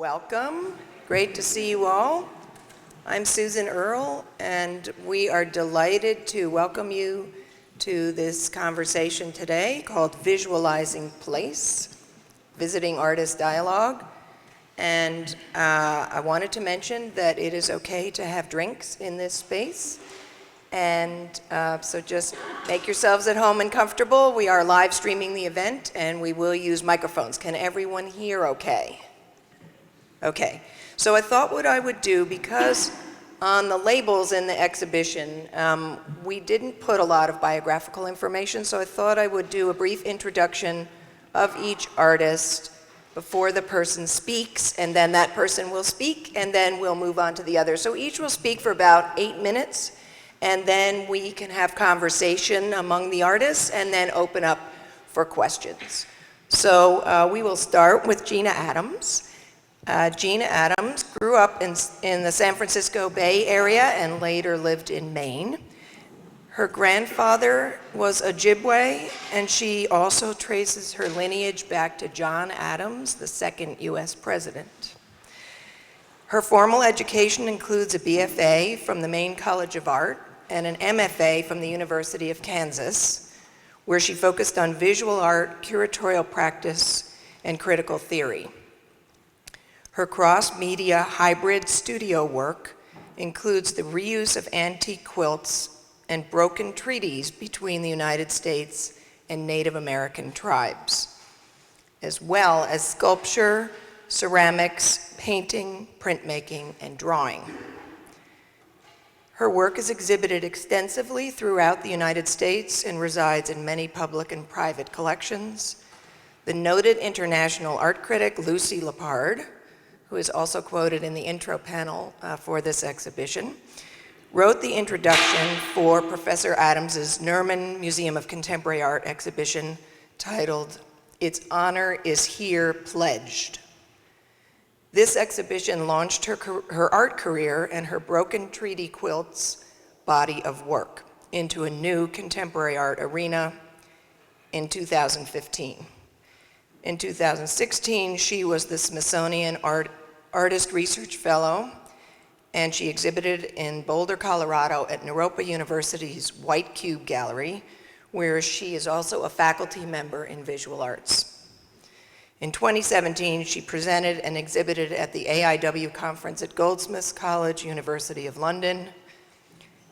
Welcome. Great to see you all. I'm Susan Earle, and we are delighted to welcome you to this conversation today called Visualizing Place, Visiting Artist Dialogue. And I wanted to mention that it is okay to have drinks in this space. And so just make yourselves at home and comfortable. We are live streaming the event, and we will use microphones. Can everyone hear okay? Okay. So I thought what I would do, because on the labels in the exhibition, we didn't put a lot of biographical information, so I thought I would do a brief introduction of each artist before the person speaks, and then that person will speak, and then we'll move on to the other. So each will speak for about 8 minutes, and then we can have conversation among the artists and then open up for questions. So we will start with Gina Adams. Gina Adams grew up in the San Francisco Bay Area and later lived in Maine. Her grandfather was Ojibwe, and she also traces her lineage back to John Adams, the second US president. Her formal education includes a BFA from the Maine College of Art and an MFA from the University of Kansas, where she focused on visual art, curatorial practice, and critical theory. Her cross-media hybrid studio work includes the reuse of antique quilts and broken treaties between the United States and Native American tribes, as well as sculpture, ceramics, painting, printmaking, and drawing. Her work is exhibited extensively throughout the United States and resides in many public and private collections. The noted international art critic Lucy Lepard, who is also quoted in the intro panel for this exhibition, wrote the introduction for Professor Adams's Newman Museum of Contemporary Art exhibition titled, "Its Honor is Here Pledged." This exhibition launched her art career and her broken treaty quilts body of work into a new contemporary art arena in 2015. In 2016, she was the Smithsonian Artist Research Fellow, and she exhibited in Boulder, Colorado at Naropa University's White Cube Gallery, where she is also a faculty member in visual arts. In 2017, she presented and exhibited at the AIW conference at Goldsmiths College, University of London.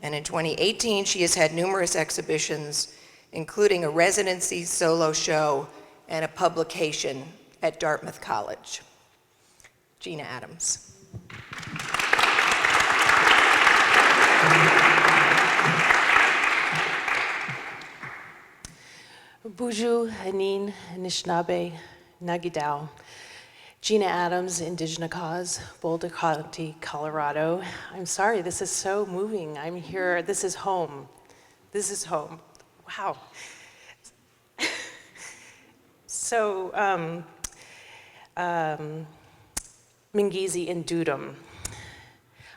And in 2018, she has had numerous exhibitions, including a residency solo show and a publication at Dartmouth College. Gina Adams. Buju, Hanin, Anishinaabe, Nagidao. Gina Adams, Indigenous Cause, Boulder County, Colorado. I'm sorry, this is so moving. I'm here, this is home. This is home. Wow. So, Mingizi and Dudum.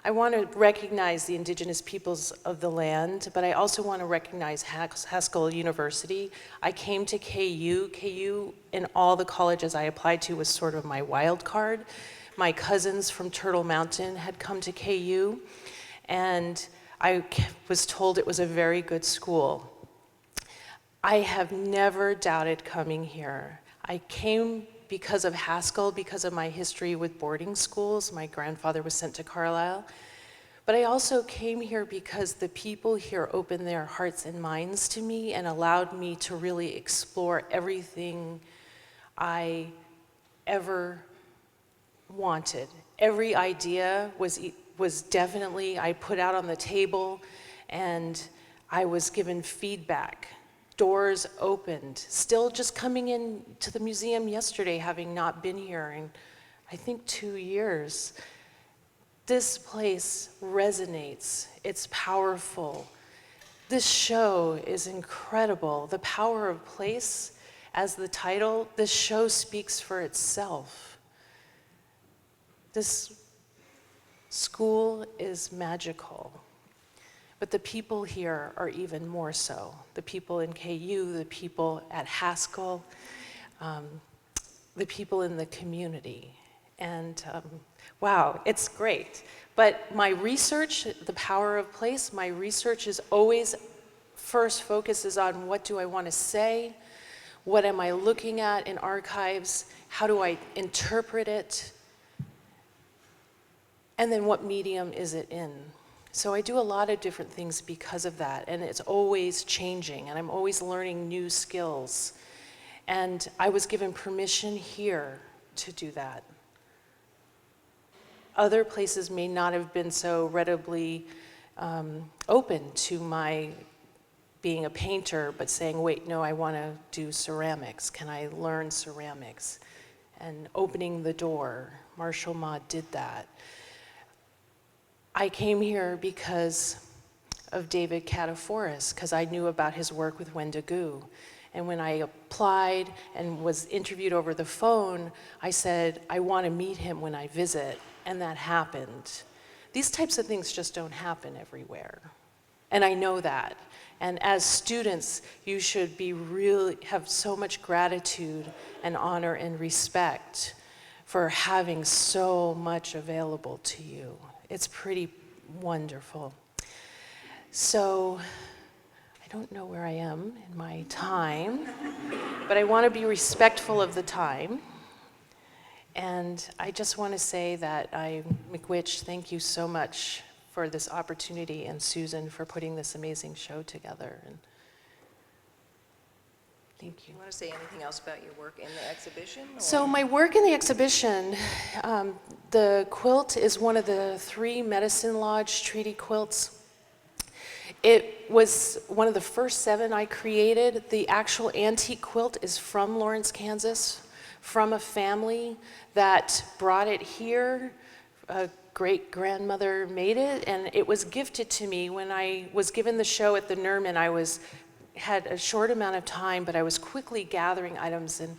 I want to recognize the indigenous peoples of the land, but I also want to recognize Haskell University. I came to KU. KU in all the colleges I applied to was sort of my wild card. My cousins from Turtle Mountain had come to KU, and I was told it was a very good school. I have never doubted coming here. I came because of Haskell, because of my history with boarding schools. My grandfather was sent to Carlisle. But I also came here because the people here opened their hearts and minds to me and allowed me to really explore everything I ever wanted. Every idea was definitely, I put out on the table, and I was given feedback. Doors opened, still just coming in to the museum yesterday, having not been here in, I think, 2 years. This place resonates, it's powerful. This show is incredible. The Power of Place, as the title, this show speaks for itself. This school is magical. But the people here are even more so. The people in KU, the people at Haskell, the people in the community. And wow, it's great. But my research, the power of place, my research is always first focuses on what do I want to say, what am I looking at in archives, how do I interpret it, and then what medium is it in. So I do a lot of different things because of that, and it's always changing, and I'm always learning new skills. And I was given permission here to do that. Other places may not have been so readily open to my being a painter, but saying, wait, no, I want to do ceramics. Can I learn ceramics? And opening the door. Marshall Maude did that. I came here because of David Cataforis, because I knew about his work with Wendigo. And when I applied and was interviewed over the phone, I said, I want to meet him when I visit, and that happened. These types of things just don't happen everywhere. And I know that. And as students, you should be really have so much gratitude and honor and respect for having so much available to you. It's pretty wonderful. So I don't know where I am in my time, but I want to be respectful of the time. And I just want to say that McWitch, thank you so much for this opportunity, and Susan for putting this amazing show together. And thank you. You want to say anything else about your work in the exhibition? Or? So my work in the exhibition, the quilt is one of the 3 Medicine Lodge treaty quilts. It was one of the first 7 I created. The actual antique quilt is from Lawrence, Kansas, from a family that brought it here. A great-grandmother made it, and it was gifted to me when I was given the show at the Newman. I had a short amount of time, but I was quickly gathering items, and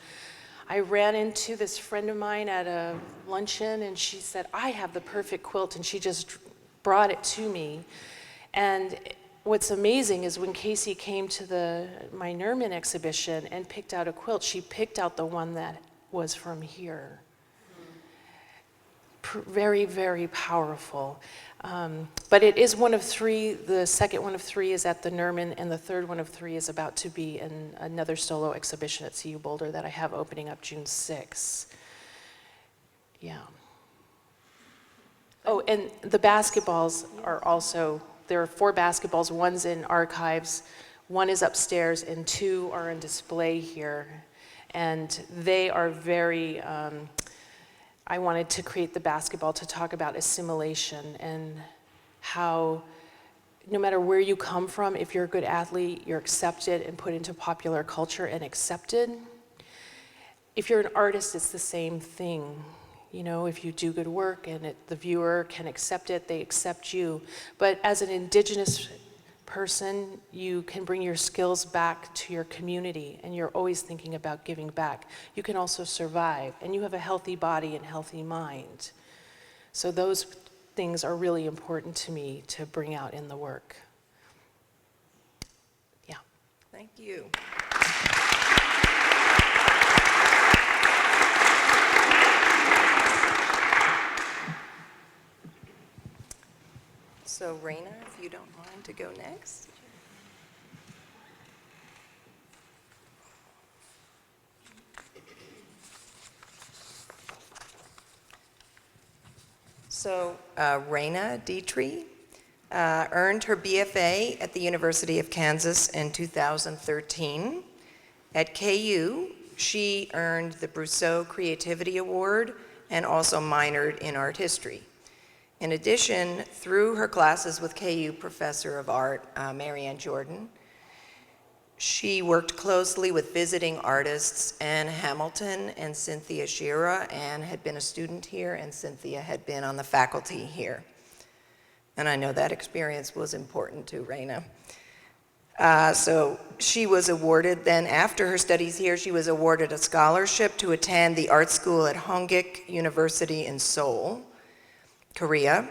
I ran into this friend of mine at a luncheon, and she said, I have the perfect quilt, and she just brought it to me. And what's amazing is when Casey came to my Newman exhibition and picked out a quilt, she picked out the one that was from here. Very, very powerful. But it is one of 3. The second one of 3 is at the Newman, and the third one of 3 is about to be in another solo exhibition at CU Boulder that I have opening up June 6th. Yeah. Oh, and the basketballs are also, there are 4 basketballs. One's in archives, 1 is upstairs, and 2 are on display here. And they are very, I wanted to create the basketball to talk about assimilation and how no matter where you come from, if you're a good athlete, you're accepted and put into popular culture and accepted. If you're an artist, it's the same thing. You know, if you do good work and the viewer can accept it, they accept you. But as an indigenous person, you can bring your skills back to your community, and you're always thinking about giving back. You can also survive, and you have a healthy body and healthy mind. So those things are really important to me to bring out in the work. Yeah. Thank you. So Rena, if you don't mind to go next. So Rena Detrixhe earned her BFA at the University of Kansas in 2013. At KU, she earned the Brousseau Creativity Award and also minored in art history. In addition, through her classes with KU Professor of Art, Marianne Jordan, she worked closely with visiting artists Anne Hamilton and Cynthia Shira. Anne had been a student here, and Cynthia had been on the faculty here. And I know that experience was important to Rena. So she was awarded then, after her studies here, she was awarded a scholarship to attend the art school at Hongik University in Seoul, Korea.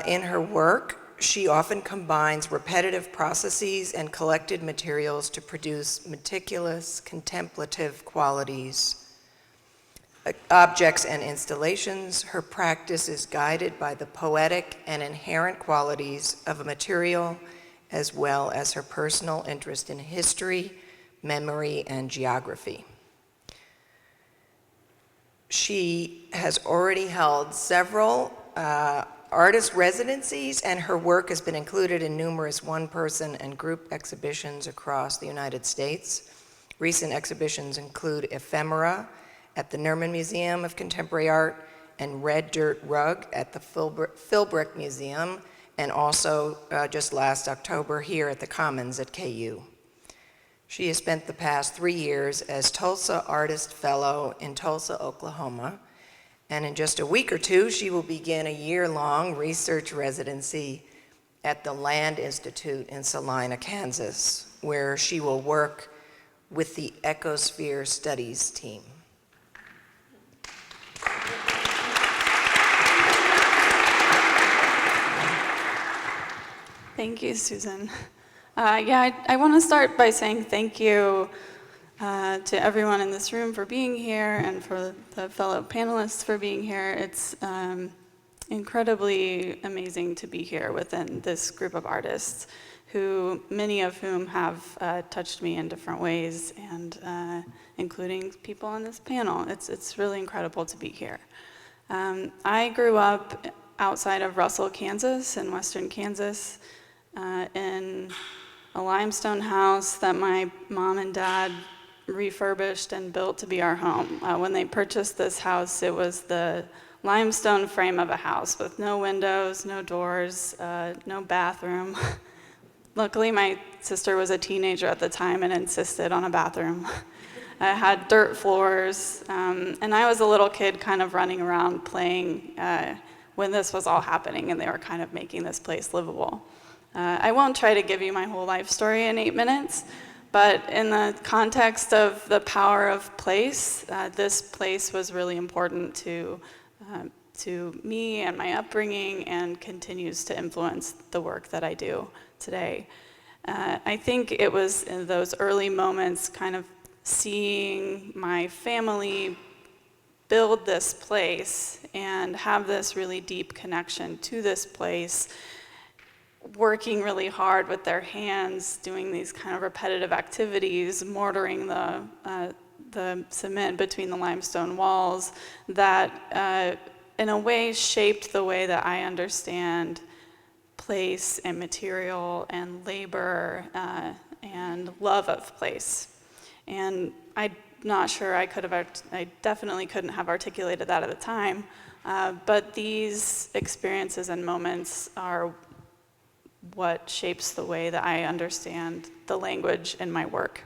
In her work, she often combines repetitive processes and collected materials to produce meticulous, contemplative qualities. objects and installations. Her practice is guided by the poetic and inherent qualities of a material, as well as her personal interest in history, memory, and geography. She has already held several artist residencies, and her work has been included in numerous one-person and group exhibitions across the United States. Recent exhibitions include Ephemera at the Newman Museum of Contemporary Art and Red Dirt Rug at the Philbrick Museum, and also just last October here at the Commons at KU. She has spent the past 3 years as Tulsa Artist Fellow in Tulsa, Oklahoma, and in just a week or two, she will begin a year-long research residency at the Land Institute in Salina, Kansas, where she will work with the Ecosphere Studies team. Thank you, Susan. I want to start by saying thank you to everyone in this room for being here and for the fellow panelists for being here. It's incredibly amazing to be here within this group of artists, many of whom have touched me in different ways, and including people on this panel. It's really incredible to be here. I grew up outside of Russell, Kansas, in western Kansas, in a limestone house that my mom and dad refurbished and built to be our home. When they purchased this house, it was the limestone frame of a house with no windows, no doors, no bathroom. Luckily, my sister was a teenager at the time and insisted on a bathroom. It had dirt floors, and I was a little kid kind of running around playing when this was all happening and they were kind of making this place livable. I won't try to give you my whole life story in 8 minutes, but in the context of the power of place, this place was really important to me and my upbringing, and continues to influence the work that I do today. I think it was in those early moments, kind of seeing my family build this place and have this really deep connection to this place, working really hard with their hands, doing these kind of repetitive activities, mortaring the cement between the limestone walls, that in a way shaped the way that I understand place and material and labor and love of place. And I'm not sure I definitely couldn't have articulated that at the time, but these experiences and moments are what shapes the way that I understand the language in my work.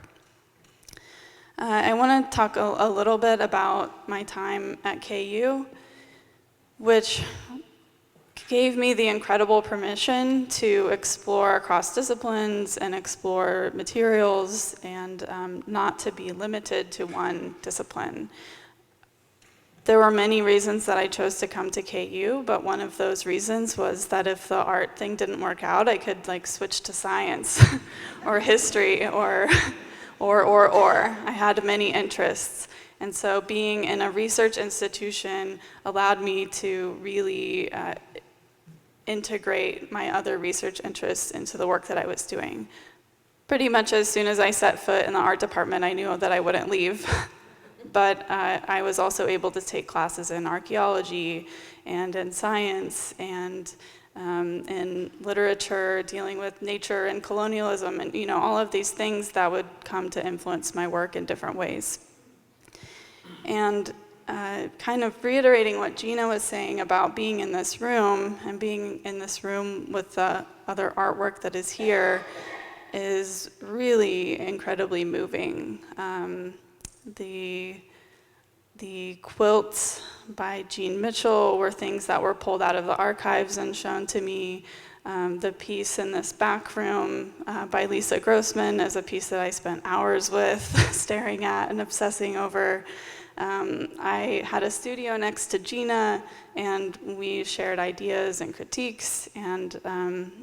I want to talk a little bit about my time at KU, which gave me the incredible permission to explore across disciplines and explore materials, and not to be limited to one discipline. There were many reasons that I chose to come to KU, but one of those reasons was that if the art thing didn't work out, I could switch to science or history or. I had many interests. And so being in a research institution allowed me to really integrate my other research interests into the work that I was doing. Pretty much as soon as I set foot in the art department, I knew that I wouldn't leave. But I was also able to take classes in archaeology and in science and in literature, dealing with nature and colonialism, and all of these things that would come to influence my work in different ways. And kind of reiterating what Gina was saying about being in this room and being in this room with the other artwork that is here is really incredibly moving. The quilts by Jean Mitchell were things that were pulled out of the archives and shown to me. The piece in this back room by Lisa Grossman is a piece that I spent hours with, staring at and obsessing over. I had a studio next to Gina, and we shared ideas and critiques, and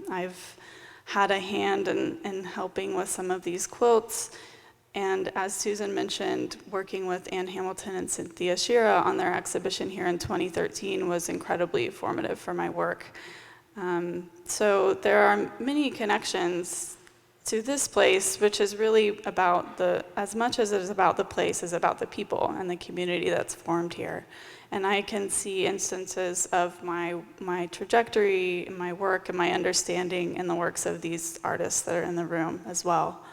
I've had a hand in helping with some of these quilts. And as Susan mentioned, working with Ann Hamilton and Cynthia Shira on their exhibition here in 2013 was incredibly formative for my work. So there are many connections to this place, which is really about as much as it is about the place, is about the people and the community that's formed here. And I can see instances of my trajectory, my work, and my understanding in the works of these artists that are in the room as well.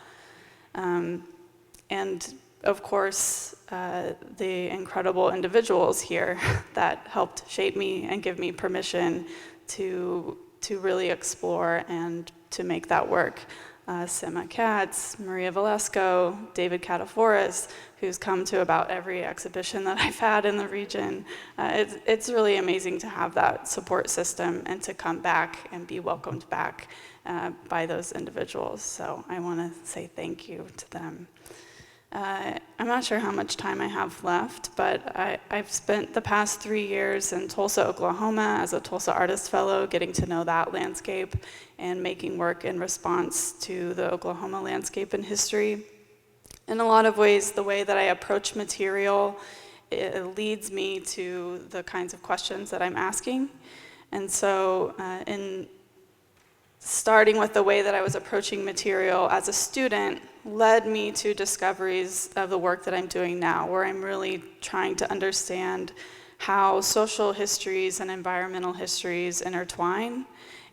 And of course, the incredible individuals here that helped shape me and give me permission to really explore and to make that work. Sima Katz, Maria Velasco, David Cataforas, who's come to about every exhibition that I've had in the region. It's really amazing to have that support system and to come back and be welcomed back by those individuals. So I want to say thank you to them. I'm not sure how much time I have left, but I've spent the past 3 years in Tulsa, Oklahoma as a Tulsa Artist Fellow, getting to know that landscape and making work in response to the Oklahoma landscape and history. In a lot of ways, the way that I approach material, it leads me to the kinds of questions that I'm asking. And so in starting with the way that I was approaching material as a student led me to discoveries of the work that I'm doing now, where I'm really trying to understand how social histories and environmental histories intertwine,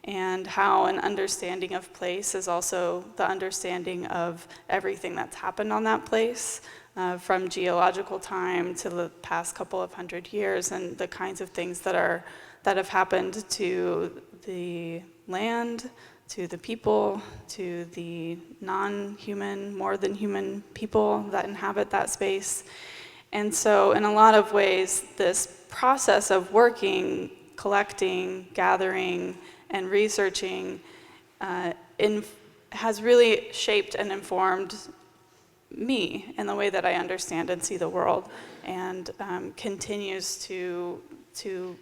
and how an understanding of place is also the understanding of everything that's happened on that place, from geological time to the past couple of 100 years, and the kinds of things that have happened to the land, to the people, to the non-human, more than human people that inhabit that space. And so in a lot of ways, this process of working, collecting, gathering, and researching has really shaped and informed me in the way that I understand and see the world, and continues to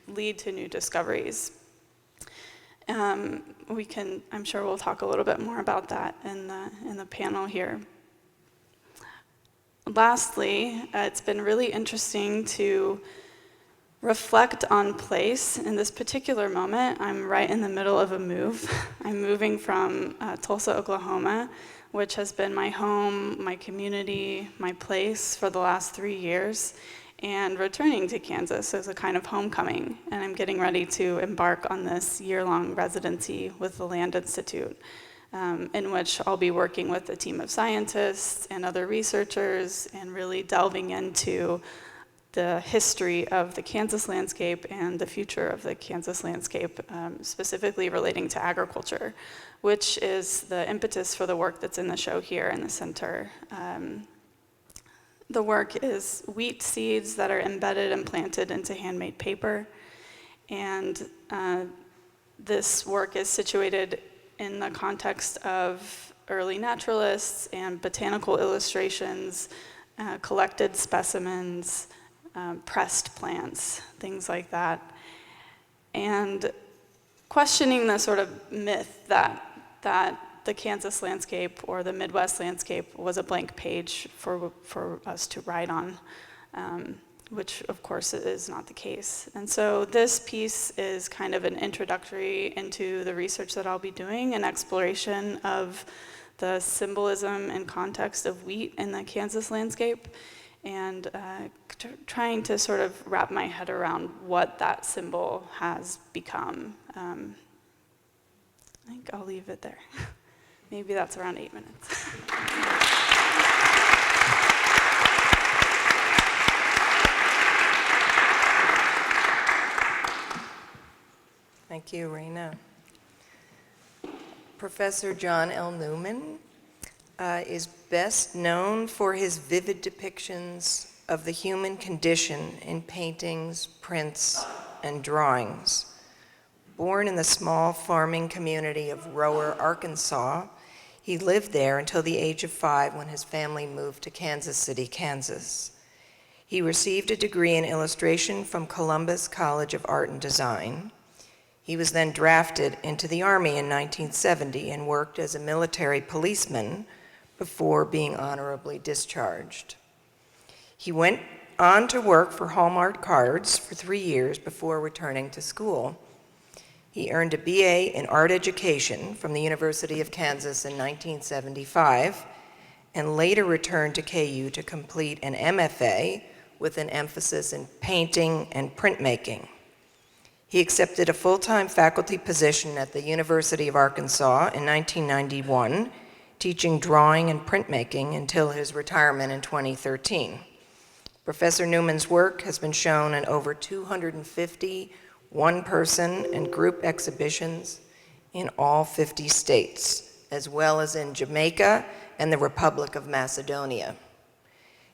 lead to new discoveries. I'm sure we'll talk a little bit more about that in the panel here. Lastly, it's been really interesting to reflect on place. In this particular moment, I'm right in the middle of a move. I'm moving from Tulsa, Oklahoma, which has been my home, my community, my place for the last 3 years, and returning to Kansas as a kind of homecoming. And I'm getting ready to embark on this year-long residency with the Land Institute, in which I'll be working with a team of scientists and other researchers and really delving into the history of the Kansas landscape and the future of the Kansas landscape, specifically relating to agriculture, which is the impetus for the work that's in the show here in the center. The work is wheat seeds that are embedded and planted into handmade paper. And this work is situated in the context of early naturalists and botanical illustrations, collected specimens, pressed plants, things like that. And questioning the sort of myth that the Kansas landscape or the Midwest landscape was a blank page for us to write on, which of course is not the case. And so this piece is kind of an introductory into the research that I'll be doing, an exploration of the symbolism and context of wheat in the Kansas landscape, and trying to sort of wrap my head around what that symbol has become. I think I'll leave it there. Maybe that's around 8 minutes. Thank you, Rena. Professor John L. Newman is best known for his vivid depictions of the human condition in paintings, prints, and drawings. Born in the small farming community of Rower, Arkansas, he lived there until the age of 5 when his family moved to Kansas City, Kansas. He received a degree in illustration from Columbus College of Art and Design. He was then drafted into the Army in 1970 and worked as a military policeman before being honorably discharged. He went on to work for Hallmark Cards for 3 years before returning to school. He earned a BA in art education from the University of Kansas in 1975 and later returned to KU to complete an MFA with an emphasis in painting and printmaking. He accepted a full-time faculty position at the University of Arkansas in 1991, teaching drawing and printmaking until his retirement in 2013. Professor Newman's work has been shown in over 250 one-person and group exhibitions in all 50 states, as well as in Jamaica and the Republic of Macedonia.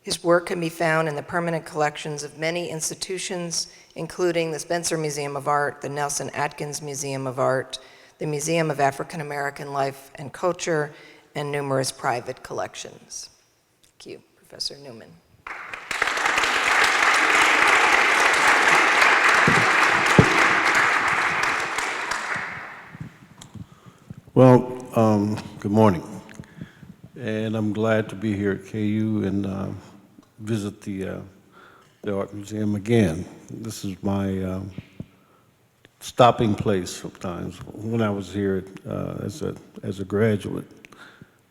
His work can be found in the permanent collections of many institutions, including the Spencer Museum of Art, the Nelson Atkins Museum of Art, the Museum of African American Life and Culture, and numerous private collections. Thank you, Professor Newman. Well, good morning, and I'm glad to be here at KU and visit the Art Museum again. This is my stopping place sometimes when I was here as a graduate,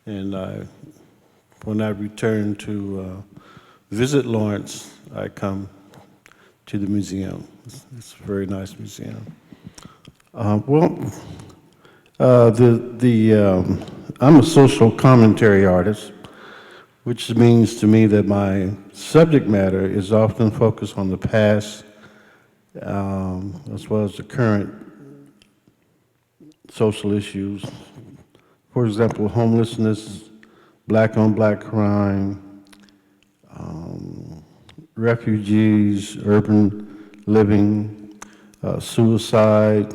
and when I return to visit Lawrence, I come to the museum. It's a very nice museum. I'm a social commentary artist, which means to me that my subject matter is often focused on the past, as well as the current social issues. For example, homelessness, black-on-black crime, refugees, urban living, suicide,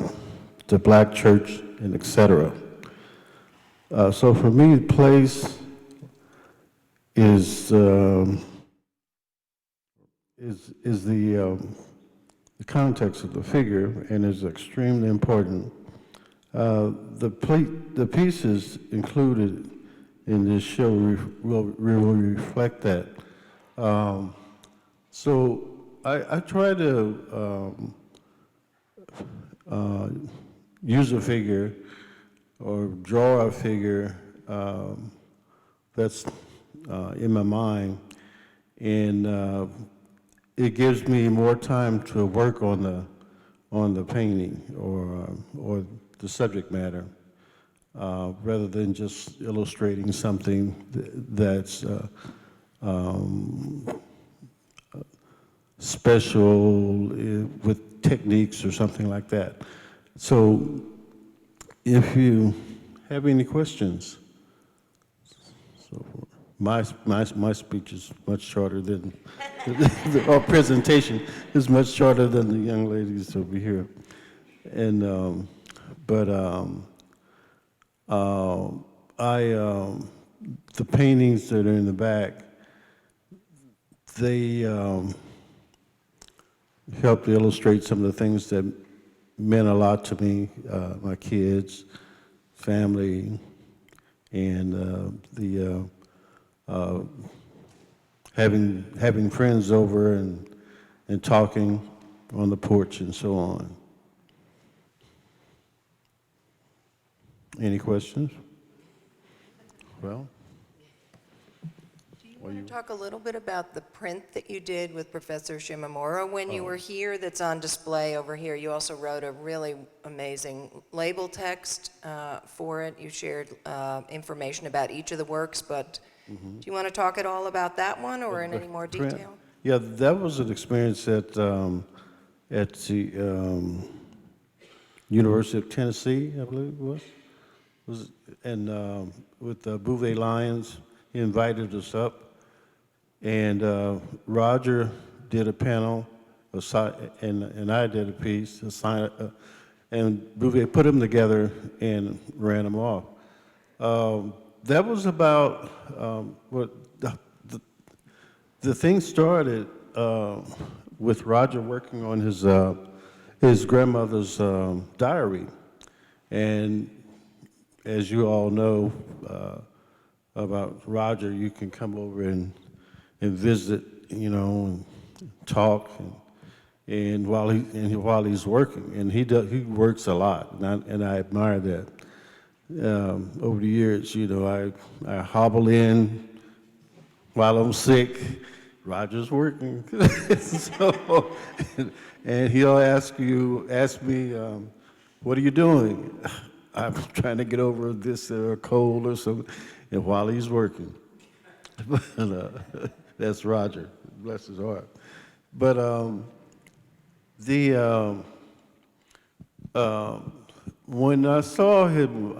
the black church, and etc. So for me, place is the context of the figure and is extremely important. The pieces included in this show will reflect that. So I try to use a figure or draw a figure that's in my mind, and it gives me more time to work on the painting or the subject matter, rather than just illustrating something that's special with techniques or something like that. So if you have any questions, my speech is much shorter than, our presentation is much shorter than the young ladies over here. And, the paintings that are in the back, they help to illustrate some of the things that meant a lot to me, my kids, family, and having friends over and talking on the porch and so on. Any questions? Well, Do you want to talk a little bit about the print that you did with Professor Shimomura when you were here that's on display over here? You also wrote a really amazing label text for it. You shared information about each of the works, but do you want to talk at all about that one or in any more detail? Yeah, that was an experience at the University of Tennessee, I believe it was, and with the Bouvet Lions. He invited us up, and Roger did a panel, and I did a piece, and Bouvet put them together and ran them off. That was about what the thing started with Roger working on his grandmother's diary, and as you all know, about Roger, you can come over and visit, you know, and talk, and while he's working, and he works a lot, and I admire that. Over the years, you know, I hobble in while I'm sick. Roger's working, so, and he'll ask me, what are you doing? I'm trying to get over this cold or something, and while he's working. That's Roger, bless his heart. But when I saw him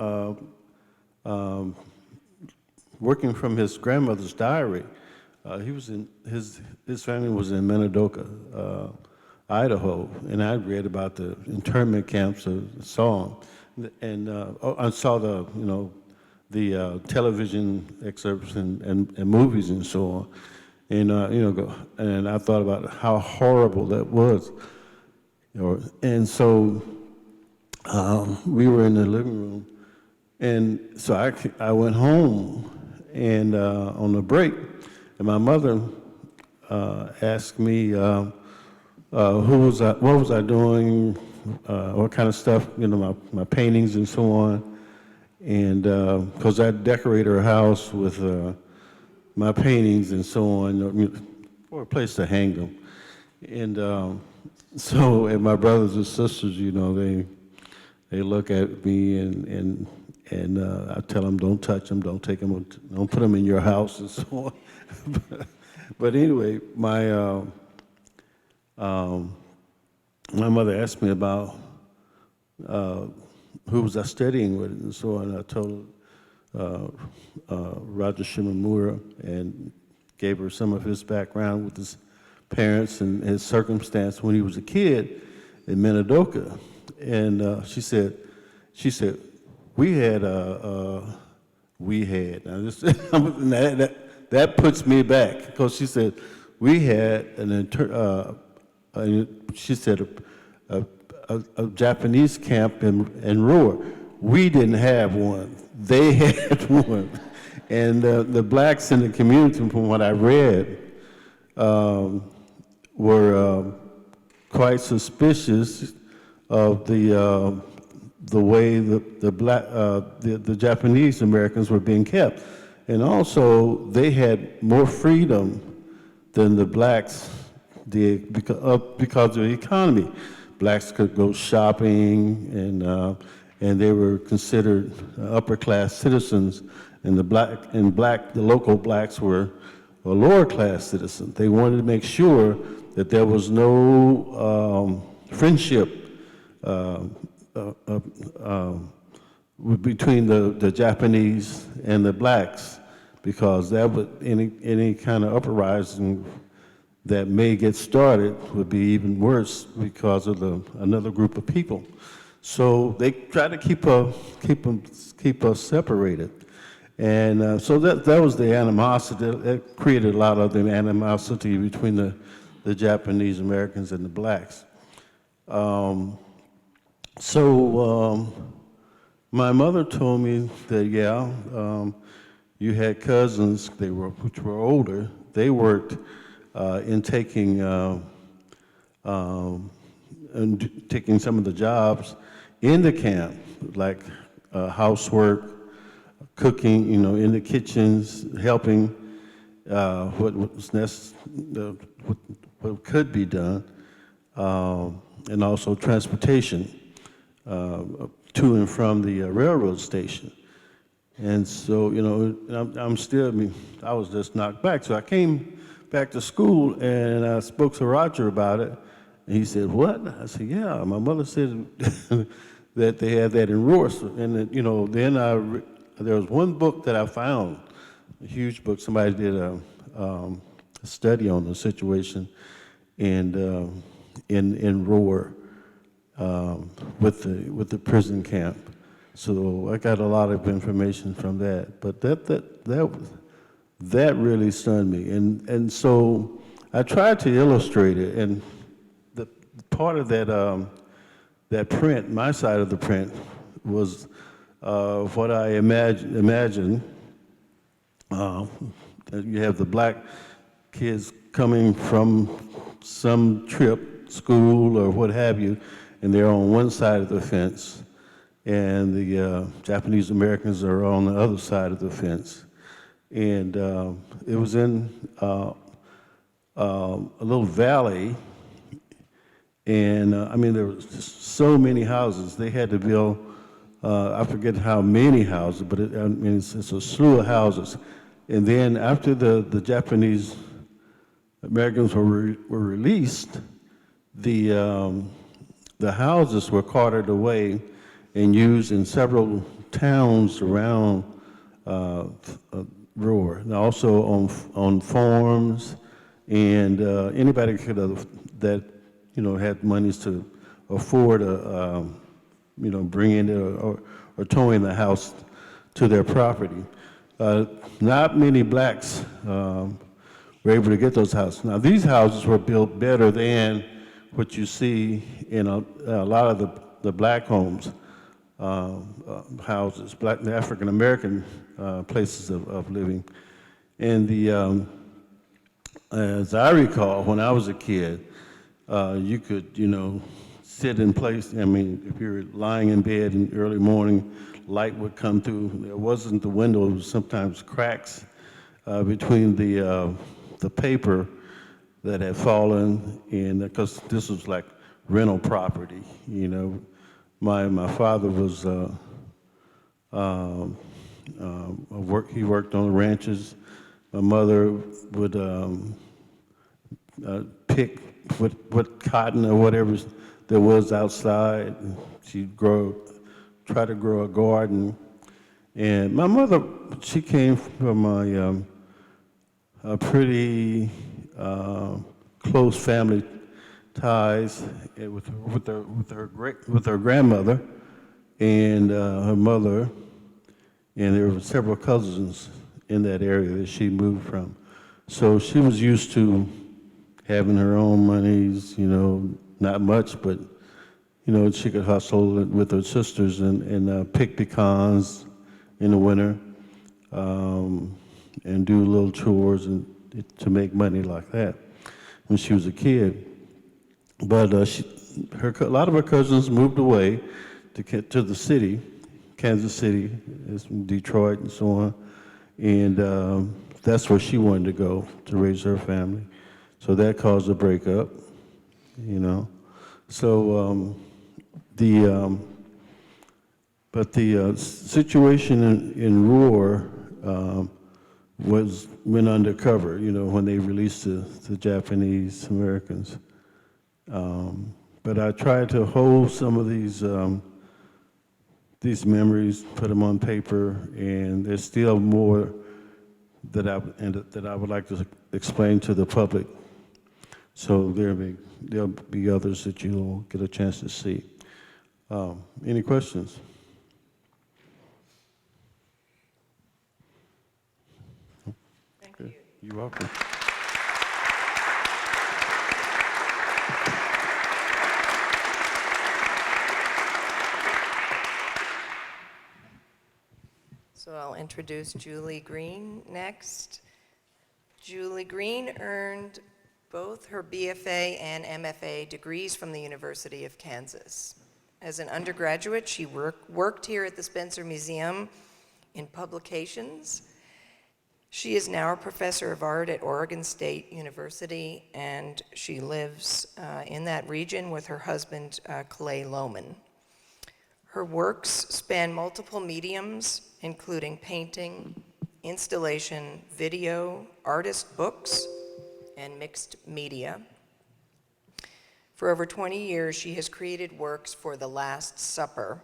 working from his grandmother's diary, he was in his family was in Minidoka, Idaho, and I read about the internment camps and saw them, and I saw the television excerpts and movies and so on, and and I thought about how horrible that was, and so we were in the living room, and so I went home, and on the break, and my mother asked me what was I doing, what kind of stuff, my paintings and so on, and because I decorate her house with my paintings and so on, for a place to hang them, and and my brothers and sisters, they look at me and I tell them, don't touch them, don't take them, don't put them in your house and so on. But anyway, my mother asked me about who was I studying with and so on. I told her Roger Shimamura and gave her some of his background with his parents and his circumstance when he was a kid in Minidoka. And she said, we had, now this, that puts me back, because she said, we had she said a Japanese camp in Roar. We didn't have one. They had one. And the blacks in the community, from what I read, were quite suspicious of the way the Japanese Americans were being kept, and also they had more freedom than the blacks did because of the economy. Blacks could go shopping, and they were considered upper class citizens, and the local blacks were a lower class citizen. They wanted to make sure that there was no friendship between the Japanese and the blacks, because that would any kind of uprising that may get started would be even worse because of another group of people. So they try to keep us separated, and so that was the animosity. That created a lot of the animosity between the Japanese Americans and the blacks. My mother told me that, you had cousins, which were older. They worked in taking some of the jobs in the camp, like housework, cooking, in the kitchens, helping what could be done, and also transportation to and from the railroad station. And so, I was just knocked back. So I came back to school and I spoke to Roger about it. And he said, what? I said, yeah, my mother said that they had that in Roar. And, then there was one book that I found, a huge book. Somebody did a study on the situation in Roar with the prison camp. So I got a lot of information from that. But that really stunned me. And so I tried to illustrate it. And the part of that print, my side of the print, was what I imagined Uh, you have the black kids coming from some trip, school or what have you, and they're on one side of the fence, and the Japanese Americans are on the other side of the fence. And it was in a little valley, and I mean, there was just so many houses. They had to build, I forget how many houses, but I mean, it's a slew of houses. And then after the Japanese Americans were released, the houses were carted away and used in several towns around Roar, and also on farms, and anybody could have that had monies to afford bringing it or towing the house to their property. Not many blacks were able to get those houses. Now these houses were built better than what you see in a lot of the black homes, houses, the African American places of living. And as I recall, when I was a kid, you could, sit in place. I mean, if you're lying in bed in the early morning, light would come through. There wasn't the window, it was sometimes cracks between the paper that had fallen, and because this was like rental property, My father was he worked on the ranches. My mother would pick what cotton or whatever there was outside. She'd try to grow a garden. And my mother, she came from a pretty close family ties with her grandmother and her mother, and there were several cousins in that area that she moved from. So she was used to having her own monies, not much, but she could hustle with her sisters and pick pecans in the winter, and do little chores and to make money like that when she was a kid. But a lot of her cousins moved away to the city, Kansas City, Detroit and so on, and that's where she wanted to go to raise her family. So that caused a breakup, So but the situation in Roar went undercover, when they released the Japanese Americans. But I tried to hold some of these memories, put them on paper, and there's still more that I would like to explain to the public. So there'll be others that you'll get a chance to see. Any questions? Thank you. You're welcome. So I'll introduce Julie Green next. Julie Green earned both her BFA and MFA degrees from the University of Kansas. As an undergraduate, she worked here at the Spencer Museum in publications. She is now a professor of art at Oregon State University, and she lives in that region with her husband, Clay Lohman. Her works span multiple mediums, including painting, installation, video, artist books, and mixed media. For over 20 years, she has created works for The Last Supper,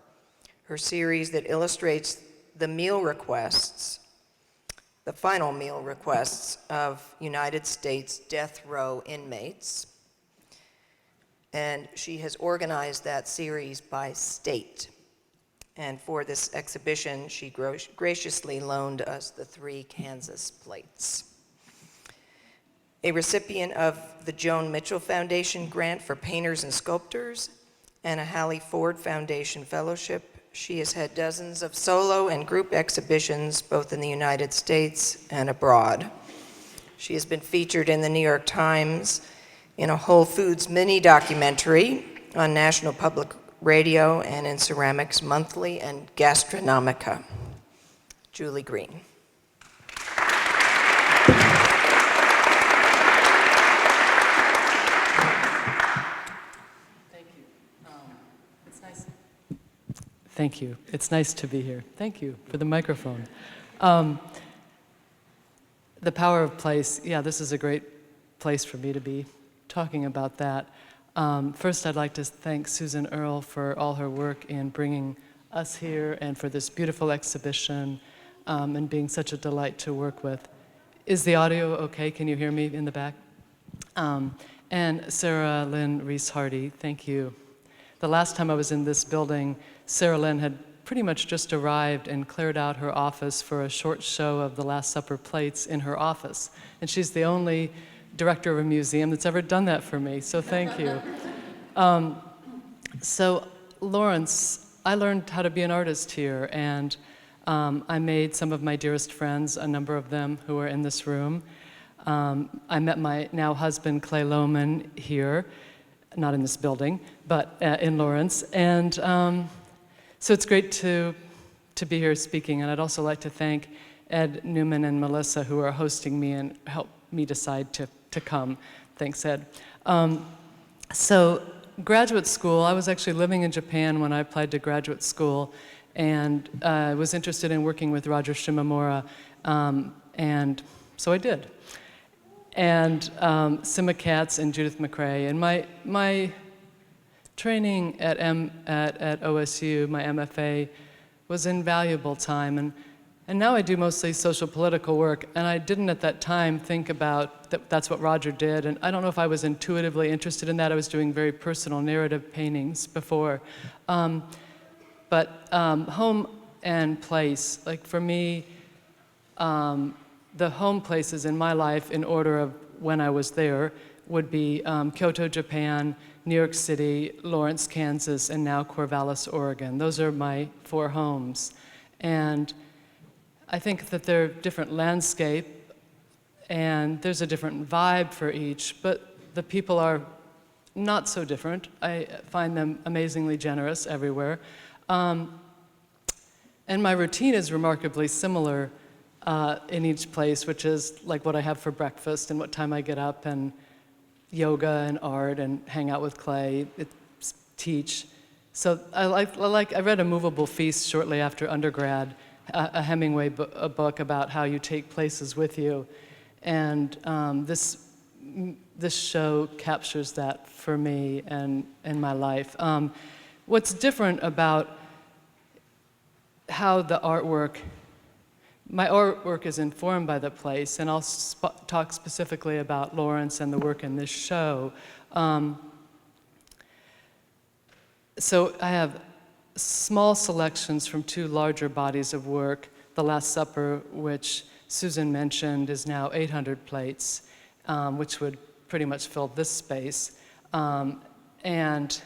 her series that illustrates the final meal requests of United States death row inmates. And she has organized that series by state. And for this exhibition, she graciously loaned us the 3 Kansas plates. A recipient of the Joan Mitchell Foundation grant for painters and sculptors, and a Hallie Ford Foundation fellowship, She has had dozens of solo and group exhibitions, both in the United States and abroad. She has been featured in the New York Times in a Whole Foods mini documentary, on National Public Radio, and in Ceramics Monthly and Gastronomica. Julie Green. Thank you. It's nice to be here. Thank you for the microphone. The power of place, yeah, this is a great place for me to be talking about that. First, I'd like to thank Susan Earle for all her work in bringing us here and for this beautiful exhibition and being such a delight to work with. Is the audio okay? Can you hear me in the back? And Sarah Lynn Reese-Hardy, thank you. The last time I was in this building, Sarah Lynn had pretty much just arrived and cleared out her office for a short show of the Last Supper plates in her office. And she's the only director of a museum that's ever done that for me, so thank you. So Lawrence, I learned how to be an artist here, and I made some of my dearest friends, a number of them who are in this room. I met my now husband, Clay Lohman, here, not in this building, but in Lawrence. And so it's great to be here speaking, and I'd also like to thank Ed, Newman, and Melissa, who are hosting me and helped me decide to come. Thanks, Ed. So graduate school, I was actually living in Japan when I applied to graduate school, and I was interested in working with Roger Shimomura, and so I did. And Sima Katz and Judith McRae. And my training at OSU, my MFA, was invaluable time. And now I do mostly social political work, and I didn't at that time think about that's what Roger did. And I don't know if I was intuitively interested in that. I was doing very personal narrative paintings before. But home and place, like for me, the home places in my life, in order of when I was there, would be Kyoto, Japan, New York City, Lawrence, Kansas, and now Corvallis, Oregon. Those are my 4 homes. And I think that they're different landscape, and there's a different vibe for each, but the people are not so different. I find them amazingly generous everywhere. And my routine is remarkably similar in each place, which is like what I have for breakfast and what time I get up, and yoga and art and hang out with Clay, teach. So I read A Movable Feast shortly after undergrad, a Hemingway book about how you take places with you, and this show captures that for me and in my life. What's different about how the artwork, my artwork is informed by the place, and I'll talk specifically about Lawrence and the work in this show. So I have small selections from 2 larger bodies of work. The Last Supper, which Susan mentioned, is now 800 plates, which would pretty much fill this space. And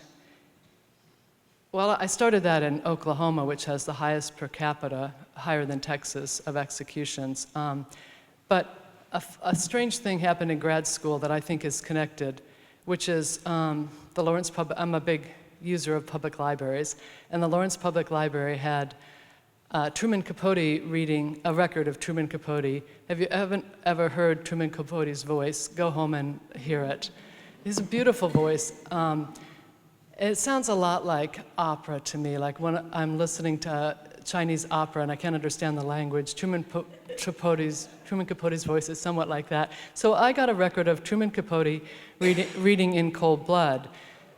well, I started that in Oklahoma, which has the highest per capita, higher than Texas, of executions. But a strange thing happened in grad school that I think is connected, which is the Lawrence I'm a big user of public libraries, and the Lawrence Public Library had Truman Capote reading a record of Truman Capote. Have you ever heard Truman Capote's voice? Go home and hear it. It's a beautiful voice. It sounds a lot like opera to me, like when I'm listening to Chinese opera and I can't understand the language. Truman Capote's voice is somewhat like that. So I got a record of Truman Capote reading In Cold Blood.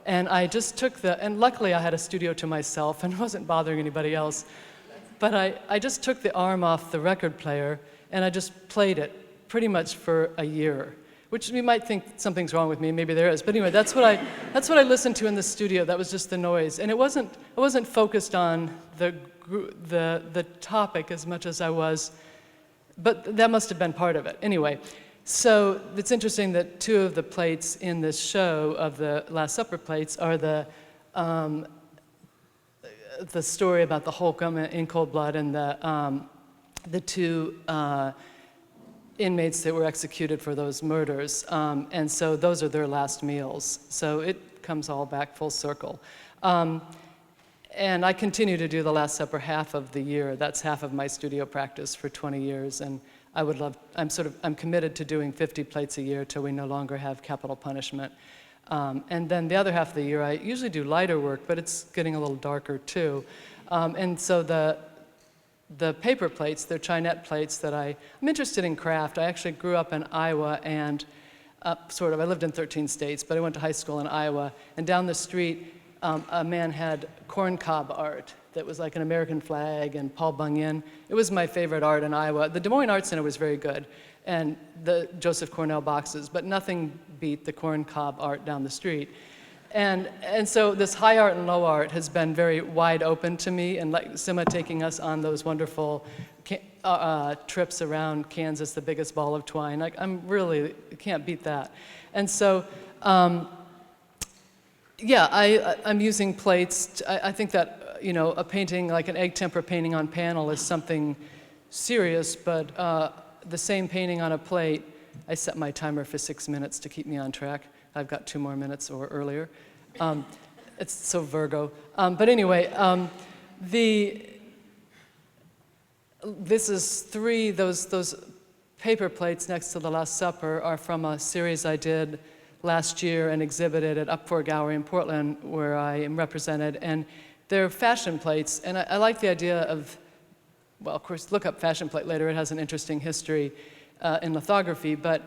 And I just took and luckily I had a studio to myself and wasn't bothering anybody else. But I just took the arm off the record player and I just played it pretty much for a year, which you might think something's wrong with me, maybe there is. But anyway, that's what I listened to in the studio. That was just the noise. And I wasn't focused on the topic as much as I was, but that must have been part of it. Anyway, so it's interesting that 2 of the plates in this show of the Last Supper plates are the the story about the Holcomb in Cold Blood and the two inmates that were executed for those murders. And so those are their last meals. So it comes all back full circle. And I continue to do the Last Supper half of the year. That's half of my studio practice for 20 years. And I would love, I'm committed to doing 50 plates a year till we no longer have capital punishment. And then the other half of the year, I usually do lighter work, but it's getting a little darker too. And so the paper plates, they're Chinette plates that I'm interested in craft. I actually grew up in Iowa and I lived in 13 states, but I went to high school in Iowa. And down the street, a man had corncob art that was like an American flag and Paul Bunyan. It was my favorite art in Iowa. The Des Moines Art Center was very good, and the Joseph Cornell boxes, but nothing beat the corncob art down the street. And so this high art and low art has been very wide open to me, and like Sima taking us on those wonderful trips around Kansas, the biggest ball of twine. Like, can't beat that. And so, yeah, I'm using plates. I think that, a painting, like an egg tempera painting on panel is something serious, but the same painting on a plate, I set my timer for 6 minutes to keep me on track. I've got 2 more minutes or earlier. It's so Virgo. But anyway, this is those paper plates next to the Last Supper are from a series I did last year and exhibited at Up For Gallery in Portland, where I am represented. And they're fashion plates, and I like the idea of, well, of course, look up fashion plate later. It has an interesting history in lithography, but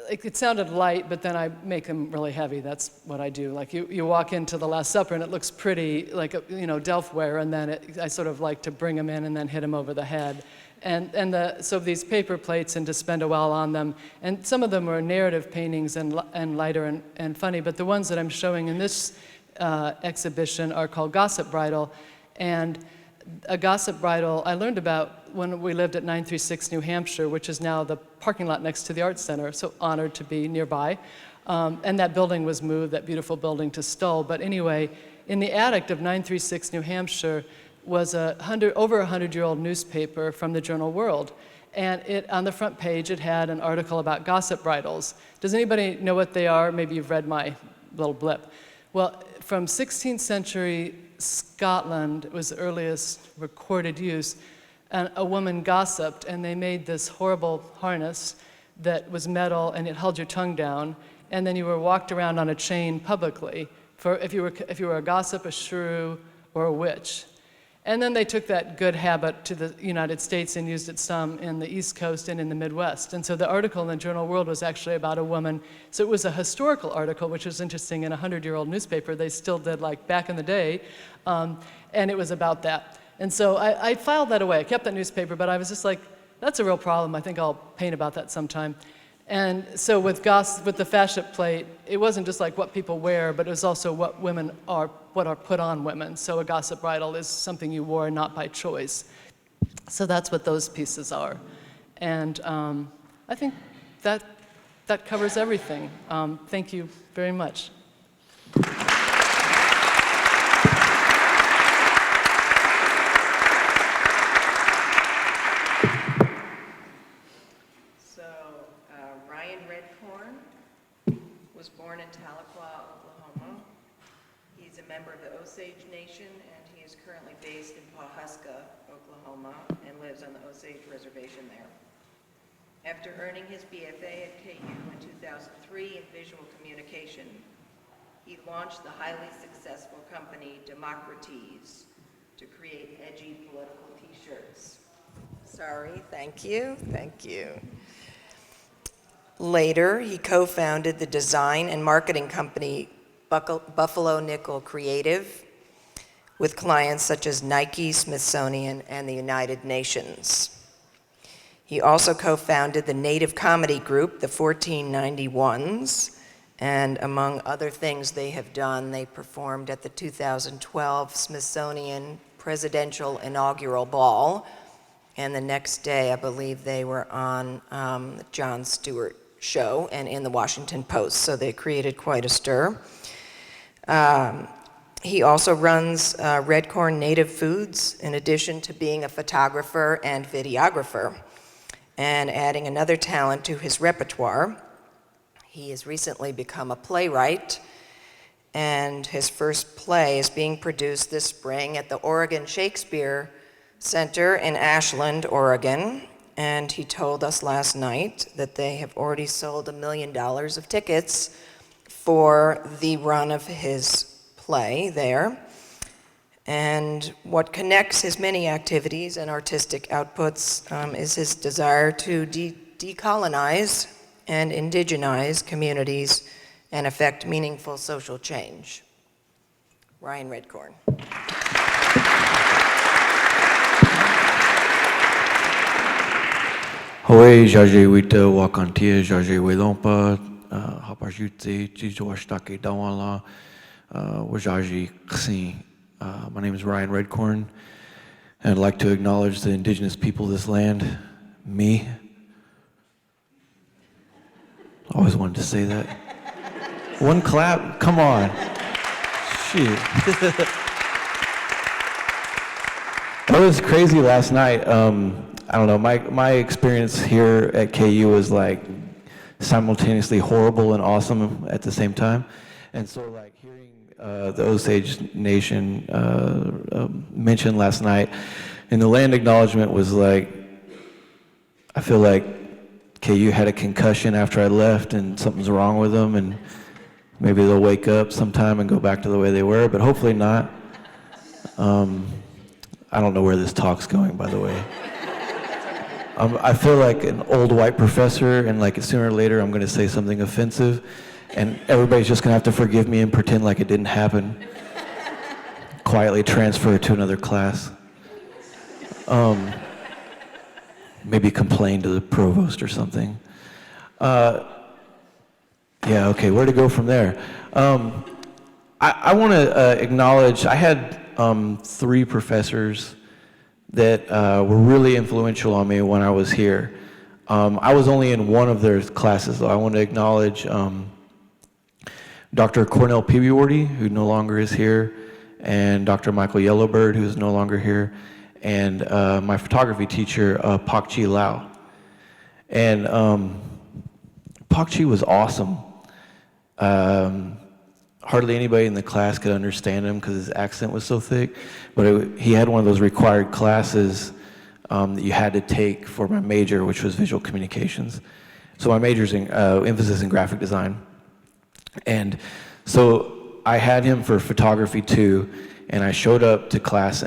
it sounded light, but then I make them really heavy. That's what I do. Like you walk into the Last Supper and it looks pretty, like Delftware, and then I sort of like to bring them in and then hit them over the head. So these paper plates and to spend a while on them, and some of them are narrative paintings and lighter and funny, but the ones that I'm showing in this exhibition are called Gossip Bridal. And a Gossip Bridal I learned about when we lived at 936 New Hampshire, which is now the parking lot next to the Art Center, so honored to be nearby. And that building was moved, that beautiful building, to Stull. But anyway, in the attic of 936 New Hampshire was over 100-year-old newspaper from the journal World. And on the front page, it had an article about gossip bridals. Does anybody know what they are? Maybe you've read my little blip. Well, from 16th century Scotland, it was the earliest recorded use, and a woman gossiped, and they made this horrible harness that was metal, and it held your tongue down, and then you were walked around on a chain publicly for if you were a gossip, a shrew, or a witch. And then they took that good habit to the United States and used it some in the East Coast and in the Midwest. And so the article in the journal World was actually about a woman. So it was a historical article, which was interesting. In a 100-year-old newspaper, they still did, like back in the day, and it was about that. And so I filed that away. I kept that newspaper, but I was just like, that's a real problem. I think I'll paint about that sometime. And so with the fashion plate, it wasn't just like what people wear, but it was also what are put on women. So a gossip bridal is something you wore not by choice. So that's what those pieces are. And I think that covers everything. Thank you very much. Ryan RedCorn was born in Tahlequah, Oklahoma. He's a member of the Osage Nation, and he is currently based in Pawhuska, Oklahoma, and lives on the Osage Reservation there. After earning his BFA at KU in 2003 in visual communication, he launched the highly successful company Democrates to create edgy political t-shirts. Sorry, thank you. Later, he co-founded the design and marketing company Buffalo Nickel Creative with clients such as Nike, Smithsonian, and the United Nations. He also co-founded the native comedy group, the 1491s, and among other things they have done, they performed at the 2012 Smithsonian Presidential Inaugural Ball, and the next day, I believe they were on the Jon Stewart show and in the Washington Post, so they created quite a stir. He also runs RedCorn Native Foods, in addition to being a photographer and videographer, and adding another talent to his repertoire. He has recently become a playwright, and his first play is being produced this spring at the Oregon Shakespeare Center in Ashland, Oregon. And he told us last night that they have already sold $1 million of tickets for the run of his play there. And what connects his many activities and artistic outputs is his desire to decolonize and indigenize communities and affect meaningful social change. Ryan RedCorn. Hoy jaje wita wakantia jaje welompa haparjute jijoashtake dawala wajaji ksin. My name is Ryan RedCorn, and I'd like to acknowledge the indigenous people of this land. Me. Always wanted to say that. One clap, come on. Shit. That was crazy last night. I don't know, my experience here at KU was like simultaneously horrible and awesome at the same time. And so like hearing the Osage Nation mentioned last night, and the land acknowledgement was like, I feel like KU had a concussion after I left and something's wrong with them, and maybe they'll wake up sometime and go back to the way they were, but hopefully not. I don't know where this talk's going, by the way. I feel like an old white professor, and like sooner or later I'm gonna say something offensive, and everybody's just gonna have to forgive me and pretend like it didn't happen. Quietly transfer to another class. Maybe complain to the provost or something. Yeah, okay, where to go from there? I wanna acknowledge, I had 3 professors that were really influential on me when I was here. I was only in one of their classes, though. I want to acknowledge Dr. Cornell Peebewardy, who no longer is here, and Dr. Michael Yellowbird, who is no longer here, and my photography teacher, Pak Chi Lau. And Pak Chi was awesome. Hardly anybody in the class could understand him because his accent was so thick, but he had one of those required classes that you had to take for my major, which was visual communications. So my major's in emphasis in graphic design. And so I had him for photography too, and I showed up to class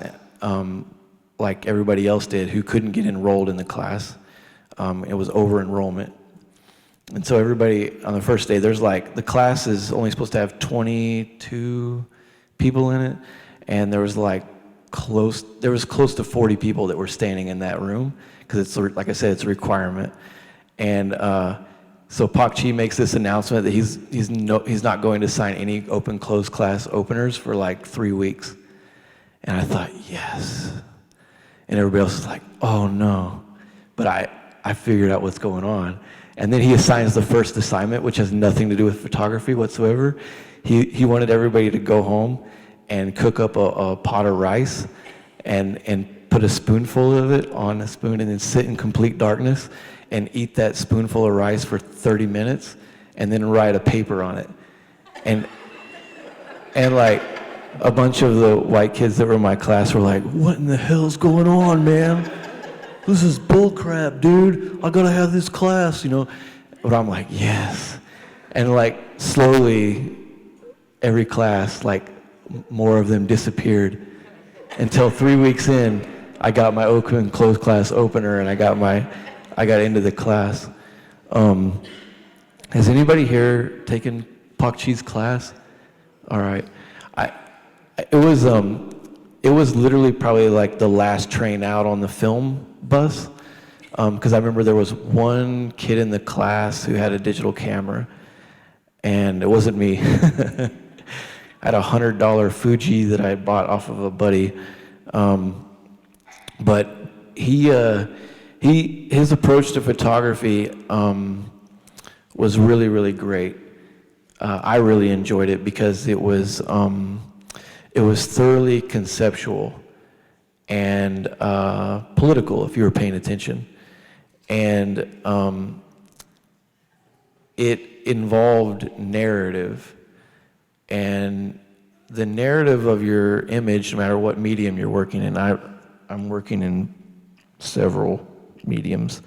like everybody else did who couldn't get enrolled in the class. It was over enrollment. And so everybody, on the first day, there's like, the class is only supposed to have 22 people in it, and there was close to 40 people that were standing in that room, because it's, like I said, it's a requirement. And so Pak Chi makes this announcement that he's not going to sign any open-close class openers for like 3 weeks. And I thought, yes. And everybody else is like, oh no. But I figured out what's going on. And then he assigns the first assignment, which has nothing to do with photography whatsoever. He wanted everybody to go home and cook up a pot of rice and put a spoonful of it on a spoon and then sit in complete darkness and eat that spoonful of rice for 30 minutes and then write a paper on it. And like a bunch of the white kids that were in my class were like, what in the hell's going on, man? This is bullcrap, dude. I gotta have this class, you know. But I'm like, yes. And like slowly, every class, like more of them disappeared until 3 weeks in, I got my open closed class opener and I got into the class. Has anybody here taken Pak Chi's class? All right. It was literally probably like the last train out on the film bus, because I remember there was one kid in the class who had a digital camera, and it wasn't me. I had a $100 Fuji that I bought off of a buddy, but his approach to photography was really, really great. I really enjoyed it because it was It was thoroughly conceptual and political, if you were paying attention. And it involved narrative. And the narrative of your image, no matter what medium you're working in, I'm working in several mediums.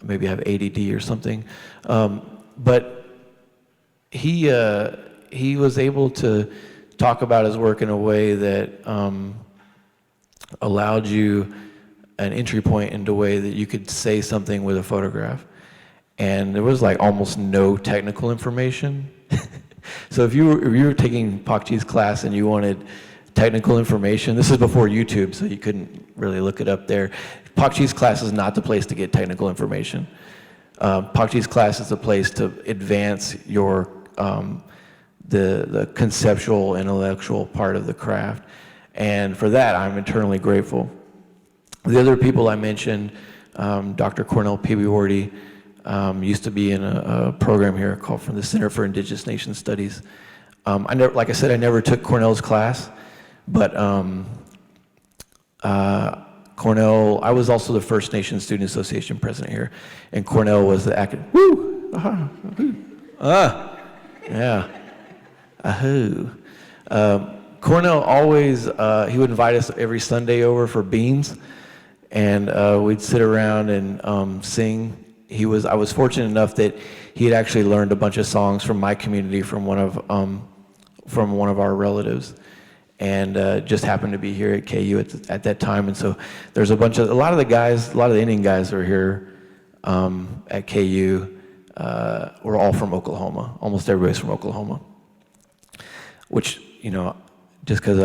Maybe I have ADD or something. But he was able to talk about his work in a way that allowed you an entry point into a way that you could say something with a photograph. And there was like almost no technical information. So if you were taking Pak Chi's class and you wanted technical information, this is before YouTube, so you couldn't really look it up there. Pak Chi's class is not the place to get technical information. Pak Chi's class is the place to advance your the conceptual, intellectual part of the craft. And for that, I'm eternally grateful. The other people I mentioned, Dr. Cornell Pibiwarty, used to be in a program here called from the Center for Indigenous Nation Studies. Like I said, I never took Cornell's class, but Cornell, I was also the First Nation Student Association president here, and Cornell was the academic, yeah, ahoo. Cornell always, he would invite us every Sunday over for beans, and we'd sit around and sing. I was fortunate enough that he had actually learned a bunch of songs from my community from one of our relatives, and just happened to be here at KU at that time. And so there's a lot of the Indian guys that are here at KU were all from Oklahoma. Almost everybody's from Oklahoma, which, you know, just because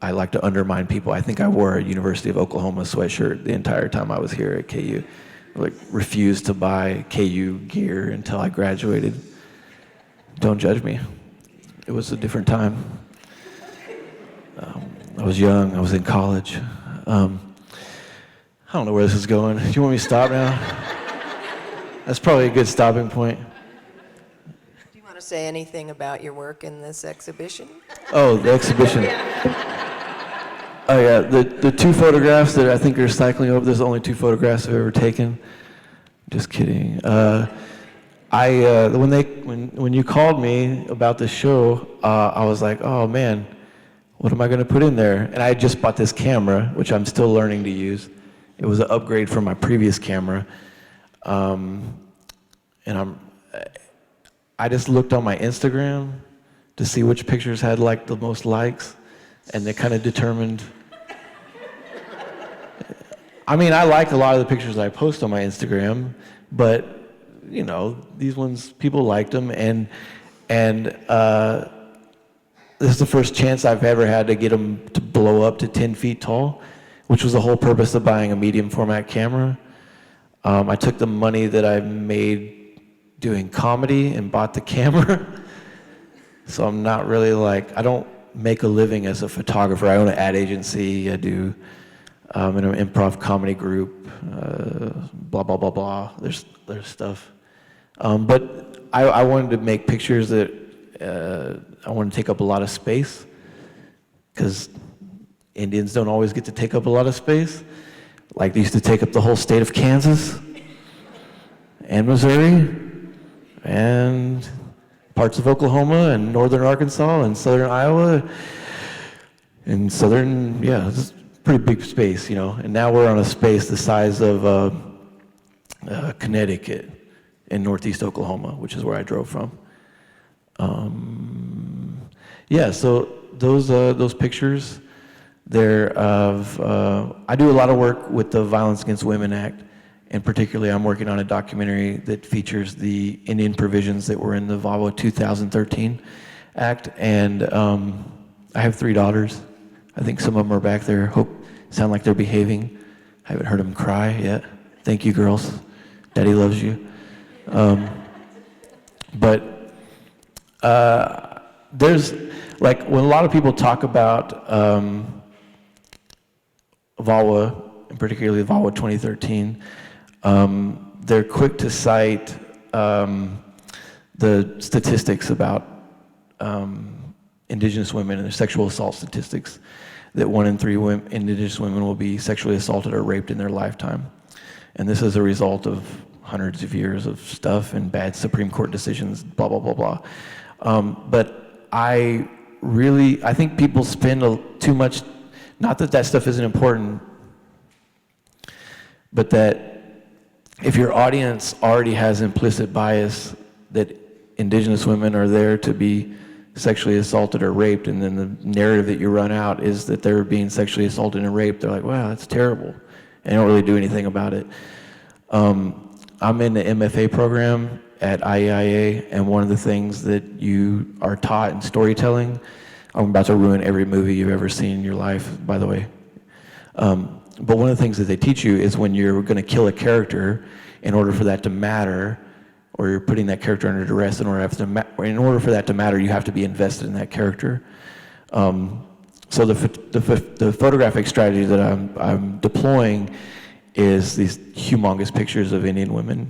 I like to undermine people, I think I wore a University of Oklahoma sweatshirt the entire time I was here at KU. Like, refused to buy KU gear until I graduated. Don't judge me. It was a different time. I was young, I was in college. I don't know where this is going. Do you want me to stop now? That's probably a good stopping point. Do you want to say anything about your work in this exhibition? Oh, the exhibition. Oh yeah, the two photographs that I think are cycling over, there's only two photographs I've ever taken. Just kidding. When you called me about the show, I was like, oh man, what am I going to put in there? And I had just bought this camera, which I'm still learning to use. It was an upgrade from my previous camera. And I just looked on my Instagram to see which pictures had like the most likes, and they kind of determined. I mean, I like a lot of the pictures I post on my Instagram, but you know, these ones, people liked them, and this is the first chance I've ever had to get them to blow up to 10 feet tall, which was the whole purpose of buying a medium format camera. I took the money that I made doing comedy and bought the camera. So I'm not really I don't make a living as a photographer. I own an ad agency. I do in an improv comedy group, blah, blah, blah, blah. There's stuff. But I wanted to make pictures that I want to take up a lot of space, because Indians don't always get to take up a lot of space. Like, they used to take up the whole state of Kansas and Missouri and parts of Oklahoma and northern Arkansas and southern Iowa and southern, yeah, it's a pretty big space, you know. And now we're on a space the size of Connecticut and northeast Oklahoma, which is where I drove from. Yeah, so those pictures, they're of, I do a lot of work with the Violence Against Women Act, and particularly I'm working on a documentary that features the Indian provisions that were in the VAWA 2013 Act, and I have 3 daughters. I think some of them are back there, sound like they're behaving. I haven't heard them cry yet. Thank you, girls. Daddy loves you. But there's, like, when a lot of people talk about VAWA, and particularly VAWA 2013, they're quick to cite the statistics about Indigenous women and their sexual assault statistics, that 1 in 3 Indigenous women will be sexually assaulted or raped in their lifetime. And this is a result of hundreds of years of stuff and bad Supreme Court decisions, blah, blah, blah, blah. But I think people spend too much, not that that stuff isn't important, but that if your audience already has implicit bias that Indigenous women are there to be sexually assaulted or raped, and then the narrative that you run out is that they're being sexually assaulted and raped, they're like, wow, that's terrible. And they don't really do anything about it. I'm in the MFA program at IEIA, and one of the things that you are taught in storytelling, I'm about to ruin every movie you've ever seen in your life, by the way. But one of the things that they teach you is when you're going to kill a character, in order for that to matter, or you're putting that character under duress, in order for that to matter, you have to be invested in that character. So the photographic strategy that I'm deploying is these humongous pictures of Indian women,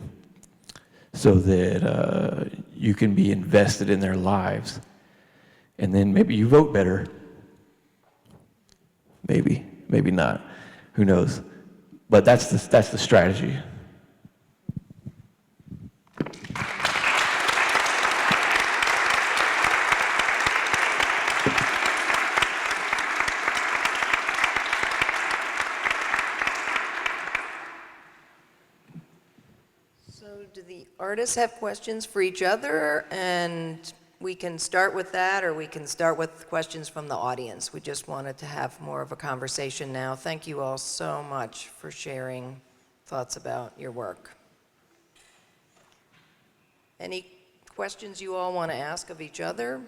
so that you can be invested in their lives, and then maybe you vote better. Maybe not. Who knows? But that's the strategy. So do the artists have questions for each other? And we can start with that, or we can start with questions from the audience. We just wanted to have more of a conversation now. Thank you all so much for sharing thoughts about your work. Any questions you all want to ask of each other?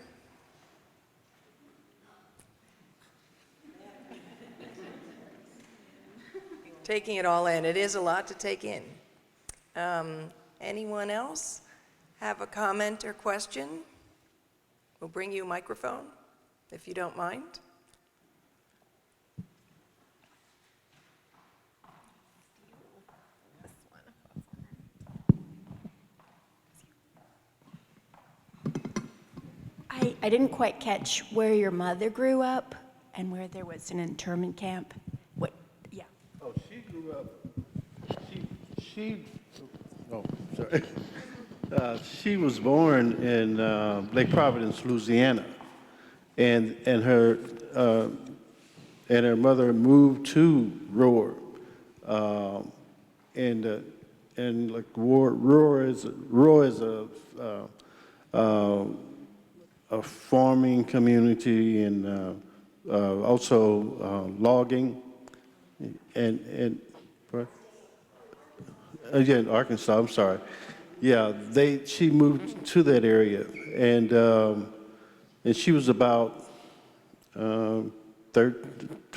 Taking it all in. It is a lot to take in. Anyone else have a comment or question? We'll bring you a microphone, if you don't mind. I didn't quite catch where your mother grew up and where there was an internment camp. What? Yeah. Oh, she grew up, oh, sorry. She was born in Lake Providence, Louisiana, and her mother moved to Roar, and like Roar is a farming community, and also logging, and again, Arkansas. I'm sorry. Yeah, she moved to that area, and she was about 12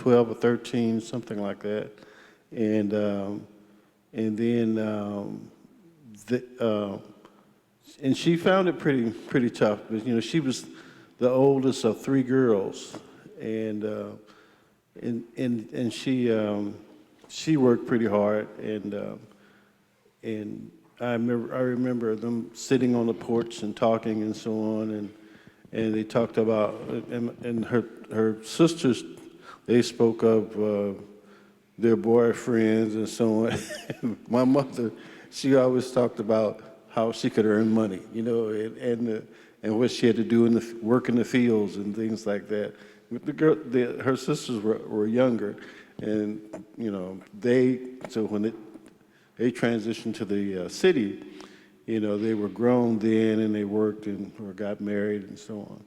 or 13, something like that, and she found it pretty tough. But you know, she was the oldest of 3 girls, and she worked pretty hard, and I remember them sitting on the porch and talking and so on, and they talked about, and her sisters, they spoke of their boyfriends and so on. My mother, she always talked about how she could earn money, you know, and what she had to do work in the fields and things like that. But her sisters were younger, and you know, when they transitioned to the city, you know, they were grown then, and they worked or got married and so on.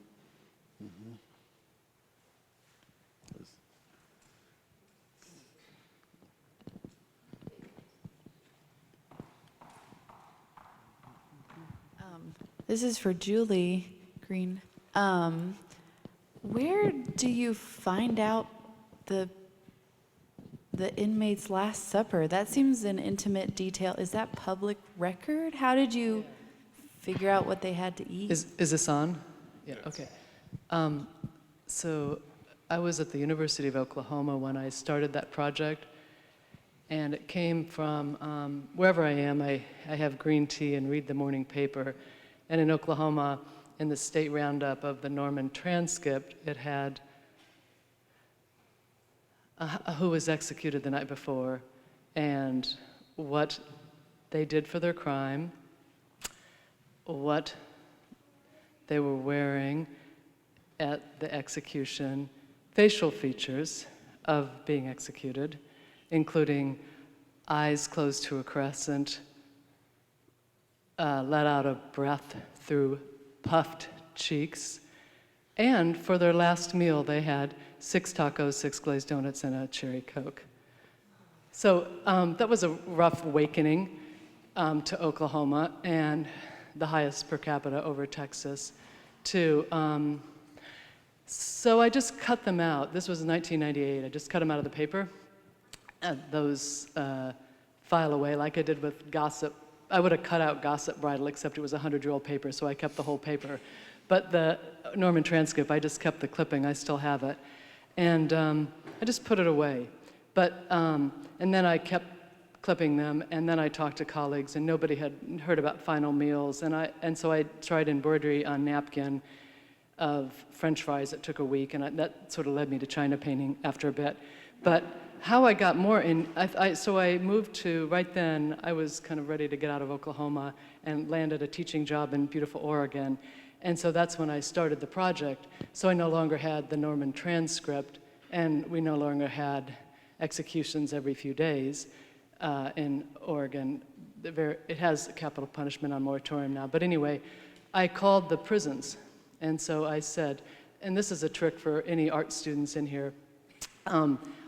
This is for Julie Green. Where do you find out the inmate's Last Supper? That seems an intimate detail. Is that public record? How did you figure out what they had to eat? Is this on? Yeah, okay. So I was at the University of Oklahoma when I started that project, and it came from wherever I am. I have green tea and read the morning paper, and in Oklahoma, in the state roundup of the Norman transcript, it had who was executed the night before and what they did for their crime, what they were wearing at the execution, facial features of being executed, including eyes closed to a crescent, let out a breath through puffed cheeks, and for their last meal they had 6 tacos, 6 glazed donuts, and a cherry Coke. So that was a rough awakening to Oklahoma, and the highest per capita over Texas, too. So I just cut them out. This was 1998. I just cut them out of the paper. Those file away like I did with gossip. I would have cut out Gossip Bridal, except it was a 100-year-old paper, so I kept the whole paper. But the Norman transcript, I just kept the clipping. I still have it. And I just put it away. But, and then I kept clipping them, and then I talked to colleagues, and nobody had heard about final meals. And so I tried embroidery on napkin of French fries. It took a week, and that sort of led me to China painting after a bit. But how I got more in, so I moved to, right then, I was kind of ready to get out of Oklahoma and landed a teaching job in beautiful Oregon. And so that's when I started the project. So I no longer had the Norman transcript, and we no longer had executions every few days in Oregon. It has capital punishment on moratorium now. But anyway, I called the prisons. And so I said, and this is a trick for any art students in here,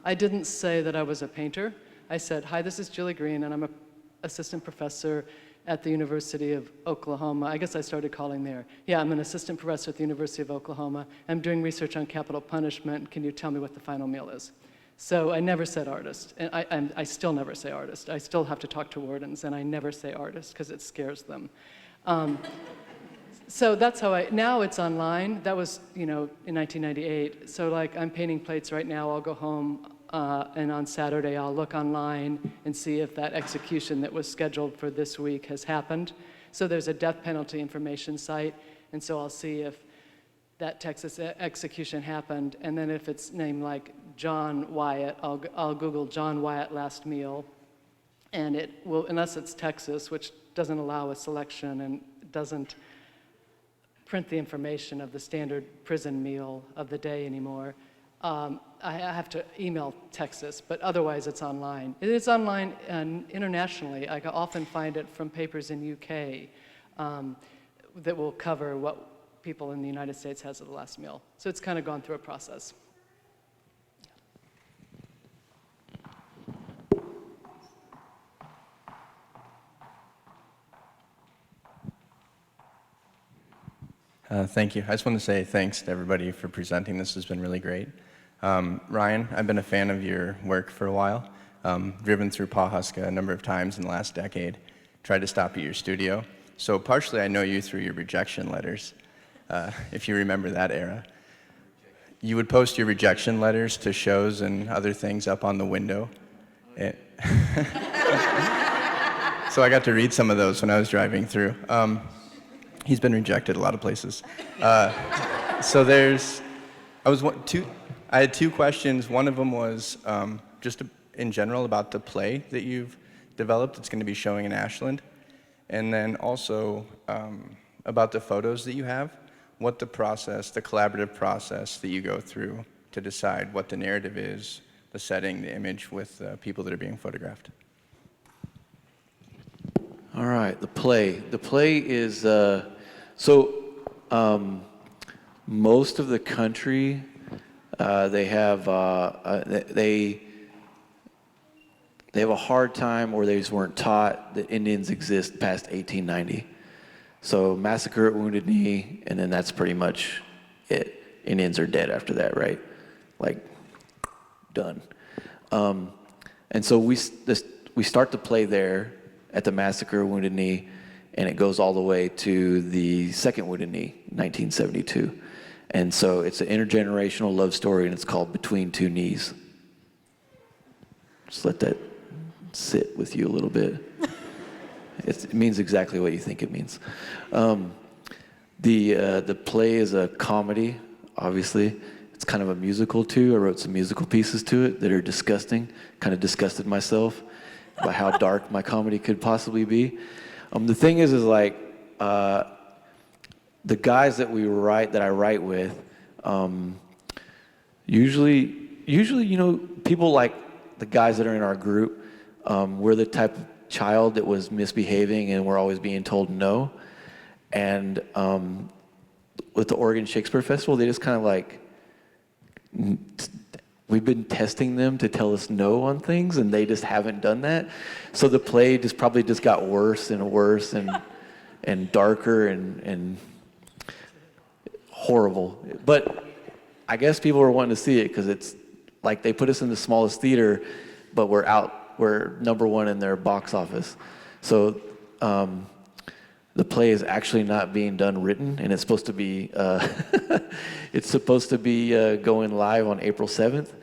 I didn't say that I was a painter. I said, hi, this is Julie Green, and I'm an assistant professor at the University of Oklahoma. I guess I started calling there. Yeah, I'm an assistant professor at the University of Oklahoma. I'm doing research on capital punishment. Can you tell me what the final meal is? So I never said artist, and I still never say artist. I still have to talk to wardens, and I never say artist because it scares them. So that's how now it's online. That was, in 1998. So like I'm painting plates right now. I'll go home, and on Saturday I'll look online and see if that execution that was scheduled for this week has happened. So there's a death penalty information site, and so I'll see if that Texas execution happened, and then if it's named like John Wyatt, I'll Google John Wyatt last meal, and it will, unless it's Texas, which doesn't allow a selection and doesn't print the information of the standard prison meal of the day anymore. I have to email Texas, but otherwise it's online. It is online internationally. I can often find it from papers in UK that will cover what people in the United States has at the last meal. So it's kind of gone through a process. Thank you. I just want to say thanks to everybody for presenting. This has been really great. Ryan, I've been a fan of your work for a while. Driven through Pawhuska a number of times in the last decade. Tried to stop at your studio. So partially I know you through your rejection letters, if you remember that era. You would post your rejection letters to shows and other things up on the window. So I got to read some of those when I was driving through. He's been rejected a lot of places. So I had 2 questions. One of them was just in general about the play that you've developed. It's going to be showing in Ashland. And then also about the photos that you have, what the collaborative process that you go through to decide what the narrative is, the setting, the image with people that are being photographed. All right, the play. The play is, most of the country, they have a hard time, or they just weren't taught that Indians exist past 1890. So massacre at Wounded Knee, and then that's pretty much it. Indians are dead after that, right? Like, done. And so we start the play there at the massacre at Wounded Knee, and it goes all the way to the second Wounded Knee, 1972. And so it's an intergenerational love story, and it's called Between Two Knees. Just let that sit with you a little bit. It means exactly what you think it means. The play is a comedy, obviously. It's kind of a musical too. I wrote some musical pieces to it that are disgusting. Kind of disgusted myself by how dark my comedy could possibly be. The thing is like the guys that I write with, usually, people like the guys that are in our group. We're the type of child that was misbehaving and we're always being told no. And with the Oregon Shakespeare Festival, they just kind of like, we've been testing them to tell us no on things, and they just haven't done that. So the play probably got worse and worse and darker and horrible. But I guess people are wanting to see it because it's like they put us in the smallest theater, but we're #1 in their box office. So the play is actually not being done written, and it's supposed to be going live on April 7th.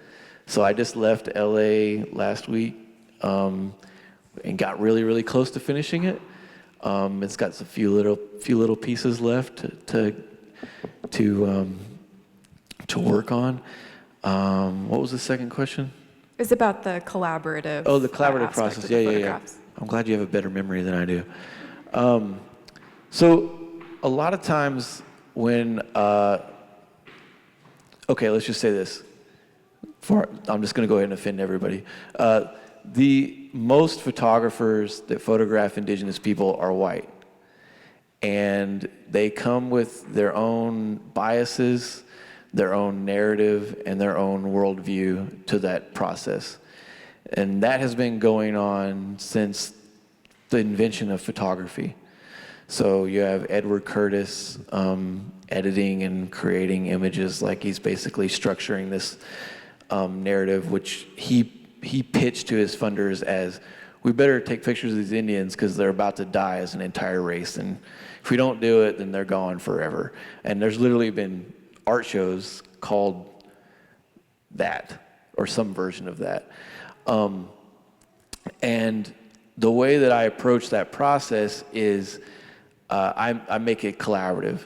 So I just left LA last week and got really, really close to finishing it. It's got a few little pieces left to work on. What was the second question? It's about the collaborative. Oh, the collaborative aspect process. of the Yeah. photographs. I'm glad you have a better memory than I do. So a lot of times when, okay, let's just say this. I'm just going to go ahead and offend everybody. The most photographers that photograph indigenous people are white. And they come with their own biases, their own narrative, and their own worldview to that process. And that has been going on since the invention of photography. So you have Edward Curtis editing and creating images, like he's basically structuring this narrative, which he pitched to his funders as, we better take pictures of these Indians because they're about to die as an entire race, and if we don't do it, then they're gone forever. And there's literally been art shows called that, or some version of that. And the way that I approach that process is I make it collaborative.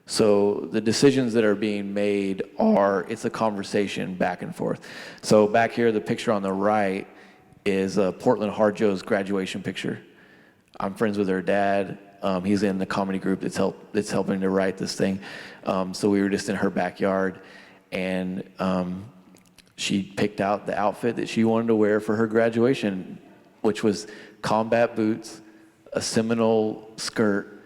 So the decisions that are being made it's a conversation back and forth. So back here, the picture on the right is Portland Harjo's graduation picture. I'm friends with her dad. He's in the comedy group that's helping to write this thing. So we were just in her backyard, and she picked out the outfit that she wanted to wear for her graduation, which was combat boots, a Seminole skirt,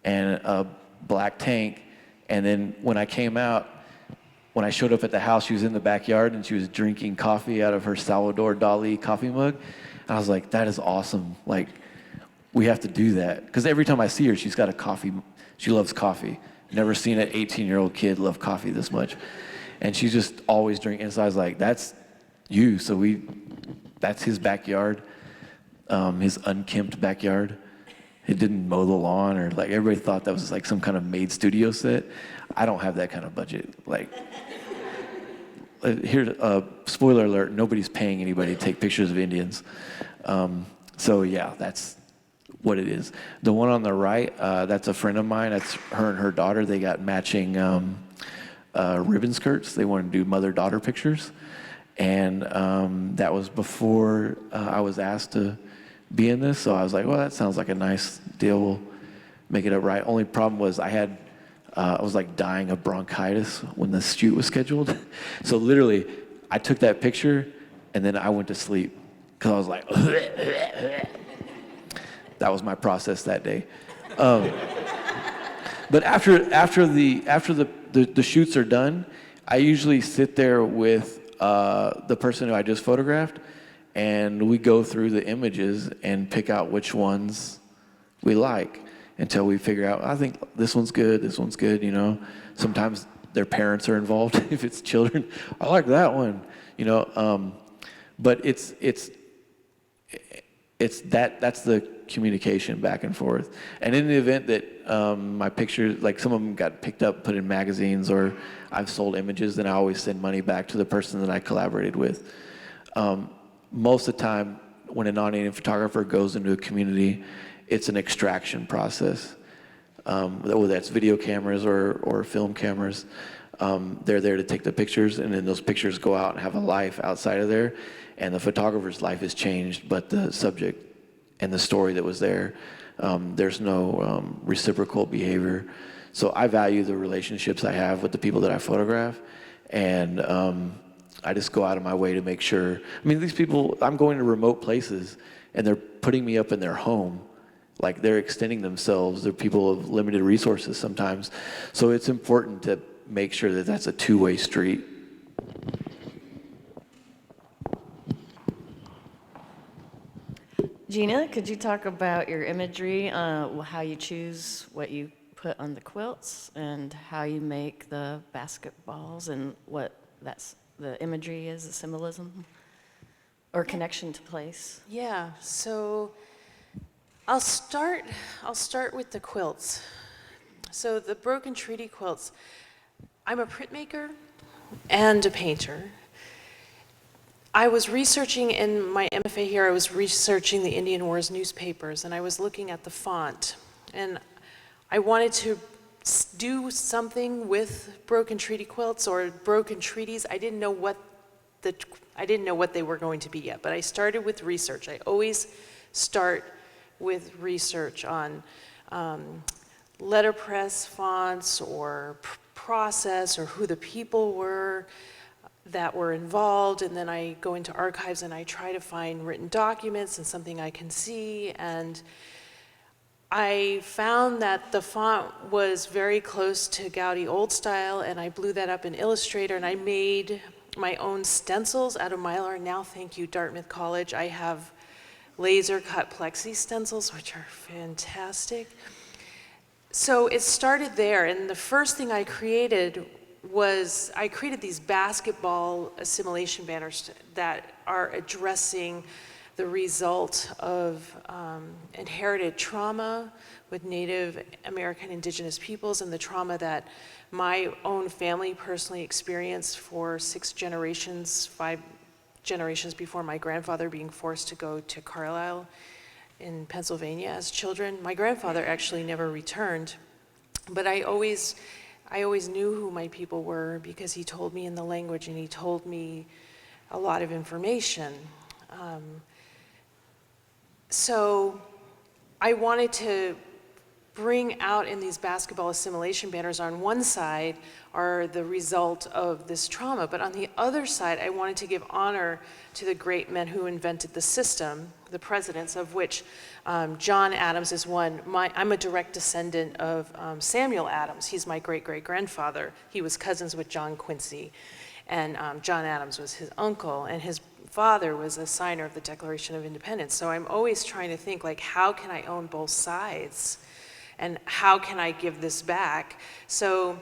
and a black tank. And then when I showed up at the house, she was in the backyard and she was drinking coffee out of her Salvador Dali coffee mug. And I was like, that is awesome. Like, we have to do that. Because every time I see her, she's got a coffee. She loves coffee. Never seen an 18-year-old kid love coffee this much. And she's just always drinking. And so I was like, that's you. So that's his backyard, his unkempt backyard. It didn't mow the lawn, or like everybody thought that was like some kind of made studio set. I don't have that kind of budget. Like, here, spoiler alert, nobody's paying anybody to take pictures of Indians. So yeah, that's what it is. The one on the right, that's a friend of mine. That's her and her daughter. They got matching ribbon skirts. They wanted to do mother-daughter pictures. And that was before I was asked to be in this, so I was like, well, that sounds like a nice deal. We'll make it up right. Only problem was I was like dying of bronchitis when the shoot was scheduled. So literally, I took that picture and then I went to sleep because I was like, that was my process that day. But after the shoots are done, I usually sit there with the person who I just photographed, and we go through the images and pick out which ones we like until we figure out, I think this one's good, you know. Sometimes their parents are involved if it's children. I like that one, you know. But that's the communication back and forth. And in the event that my pictures, like some of them got picked up, put in magazines, or I've sold images, then I always send money back to the person that I collaborated with. Most of the time, when a non-native photographer goes into a community, it's an extraction process. whether that's video cameras or film cameras. They're there to take the pictures, and then those pictures go out and have a life outside of there. And the photographer's life is changed, but the subject and the story that was there, there's no reciprocal behavior. So I value the relationships I have with the people that I photograph, and I just go out of my way to make sure. I mean, these people, I'm going to remote places, and they're putting me up in their home. Like, they're extending themselves. They're people of limited resources sometimes. So it's important to make sure that that's a two-way street. Gina, could you talk about your imagery, how you choose what you put on the quilts, and how you make the basketballs, and what the imagery is, the symbolism, or connection to place? Yeah, so I'll start with the quilts. So the broken treaty quilts, I'm a printmaker and a painter. I was researching in my MFA here, I was researching the Indian Wars newspapers, and I was looking at the font. And I wanted to do something with broken treaty quilts or broken treaties. I didn't know what they were going to be yet, but I started with research. I always start with research on letterpress fonts or process or who the people were that were involved, and then I go into archives and I try to find written documents and something I can see, and I found that the font was very close to Gaudi Old Style, and I blew that up in Illustrator, and I made my own stencils out of Mylar. Now, thank you, Dartmouth College, I have laser cut plexi stencils, which are fantastic. So it started there, and the first thing I created was I created these basketball assimilation banners that are addressing the result of inherited trauma with Native American indigenous peoples, and the trauma that my own family personally experienced for 6 generations, 5 generations before my grandfather being forced to go to Carlisle in Pennsylvania as children. My grandfather actually never returned, but I always knew who my people were because he told me in the language, and he told me a lot of information. So I wanted to bring out in these basketball assimilation banners, on one side are the result of this trauma, but on the other side, I wanted to give honor to the great men who invented the system, the presidents, of which John Adams is one. I'm a direct descendant of Samuel Adams. He's my great-great-grandfather. He was cousins with John Quincy, and John Adams was his uncle, and his father was a signer of the Declaration of Independence. So I'm always trying to think, like, how can I own both sides? And how can I give this back? So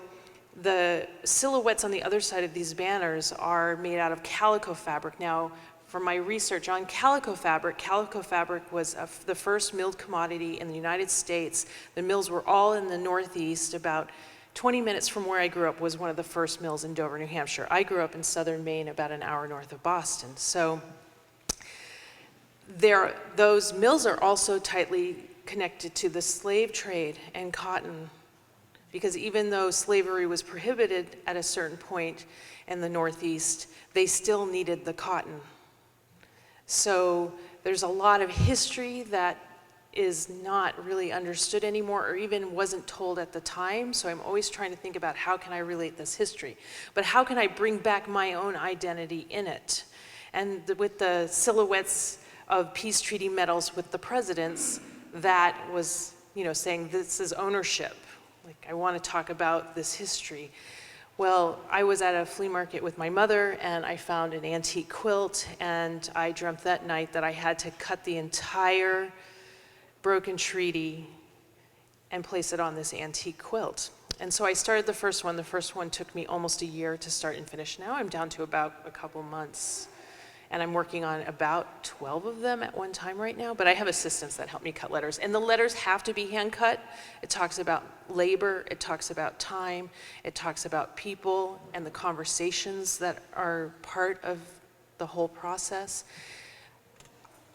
the silhouettes on the other side of these banners are made out of calico fabric. Now, from my research on calico fabric was the first milled commodity in the United States. The mills were all in the Northeast. About 20 minutes from where I grew up was one of the first mills in Dover, New Hampshire. I grew up in southern Maine, about an hour north of Boston. So those mills are also tightly connected to the slave trade and cotton, because even though slavery was prohibited at a certain point in the Northeast, they still needed the cotton. So there's a lot of history that is not really understood anymore, or even wasn't told at the time. So I'm always trying to think about, how can I relate this history? But how can I bring back my own identity in it? And with the silhouettes of peace treaty medals with the presidents, that was, saying this is ownership. Like, I want to talk about this history. Well, I was at a flea market with my mother, and I found an antique quilt, and I dreamt that night that I had to cut the entire broken treaty and place it on this antique quilt. And so I started the first one. The first one took me almost a year to start and finish. Now I'm down to about a couple months. And I'm working on about 12 of them at one time right now, but I have assistants that help me cut letters. And the letters have to be hand cut. It talks about labor, it talks about time, it talks about people and the conversations that are part of the whole process.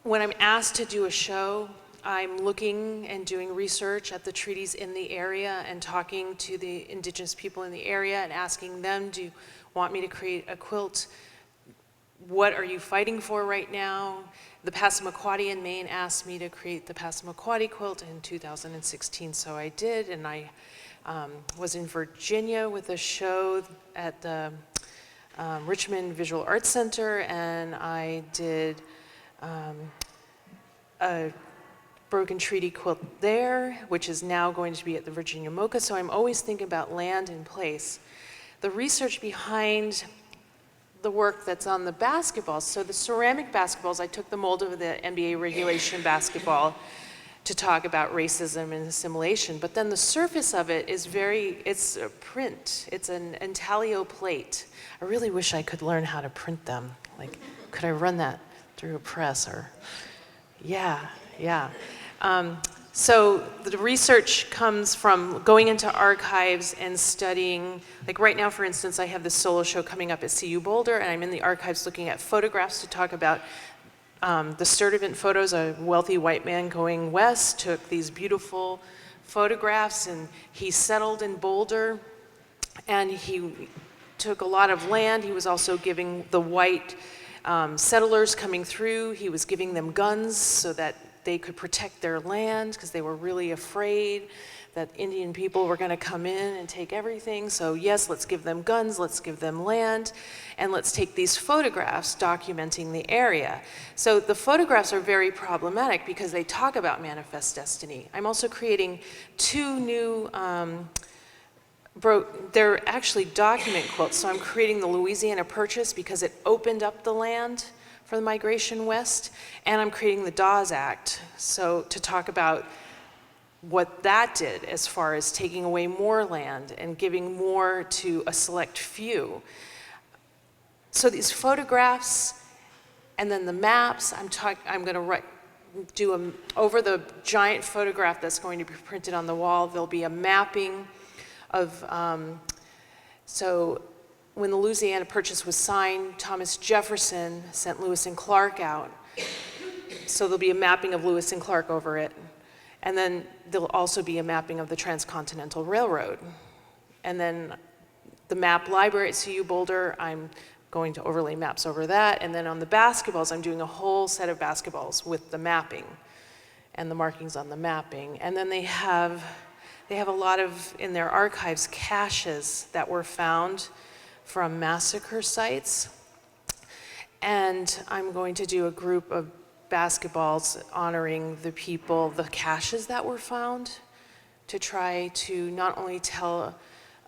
When I'm asked to do a show, I'm looking and doing research at the treaties in the area and talking to the indigenous people in the area and asking them, do you want me to create a quilt? What are you fighting for right now? The Passamaquoddy in Maine asked me to create the Passamaquoddy quilt in 2016, so I did, and I was in Virginia with a show at the Richmond Visual Arts Center, and I did a broken treaty quilt there, which is now going to be at the Virginia MoCA, so I'm always thinking about land and place. The research behind the work that's on the basketballs, so the ceramic basketballs, I took the mold of the NBA regulation basketball to talk about racism and assimilation, but then the surface of it is it's a print, it's an intaglio plate. I really wish I could learn how to print them. Like, could I run that through a press or, yeah. So the research comes from going into archives and studying, like right now, for instance, I have this solo show coming up at CU Boulder, and I'm in the archives looking at photographs to talk about the Sturtevant photos. A wealthy white man going west took these beautiful photographs, and he settled in Boulder, and he took a lot of land. He was also giving the white settlers coming through, he was giving them guns so that they could protect their land because they were really afraid that Indian people were going to come in and take everything. So yes, let's give them guns, let's give them land, and let's take these photographs documenting the area. So the photographs are very problematic because they talk about manifest destiny. I'm also creating 2 new, they're actually document quilts. So I'm creating the Louisiana Purchase because it opened up the land for the migration west, and I'm creating the Dawes Act, so to talk about what that did as far as taking away more land and giving more to a select few. So these photographs and then the maps, I'm gonna do over the giant photograph that's going to be printed on the wall, there'll be a mapping of, so when the Louisiana Purchase was signed, Thomas Jefferson sent Lewis and Clark out. So there'll be a mapping of Lewis and Clark over it. And then there'll also be a mapping of the Transcontinental Railroad. And then the map library at CU Boulder, I'm going to overlay maps over that. And then on the basketballs, I'm doing a whole set of basketballs with the mapping and the markings on the mapping. And then they have a lot of, in their archives, caches that were found from massacre sites. And I'm going to do a group of basketballs honoring the people, the caches that were found, to try to not only tell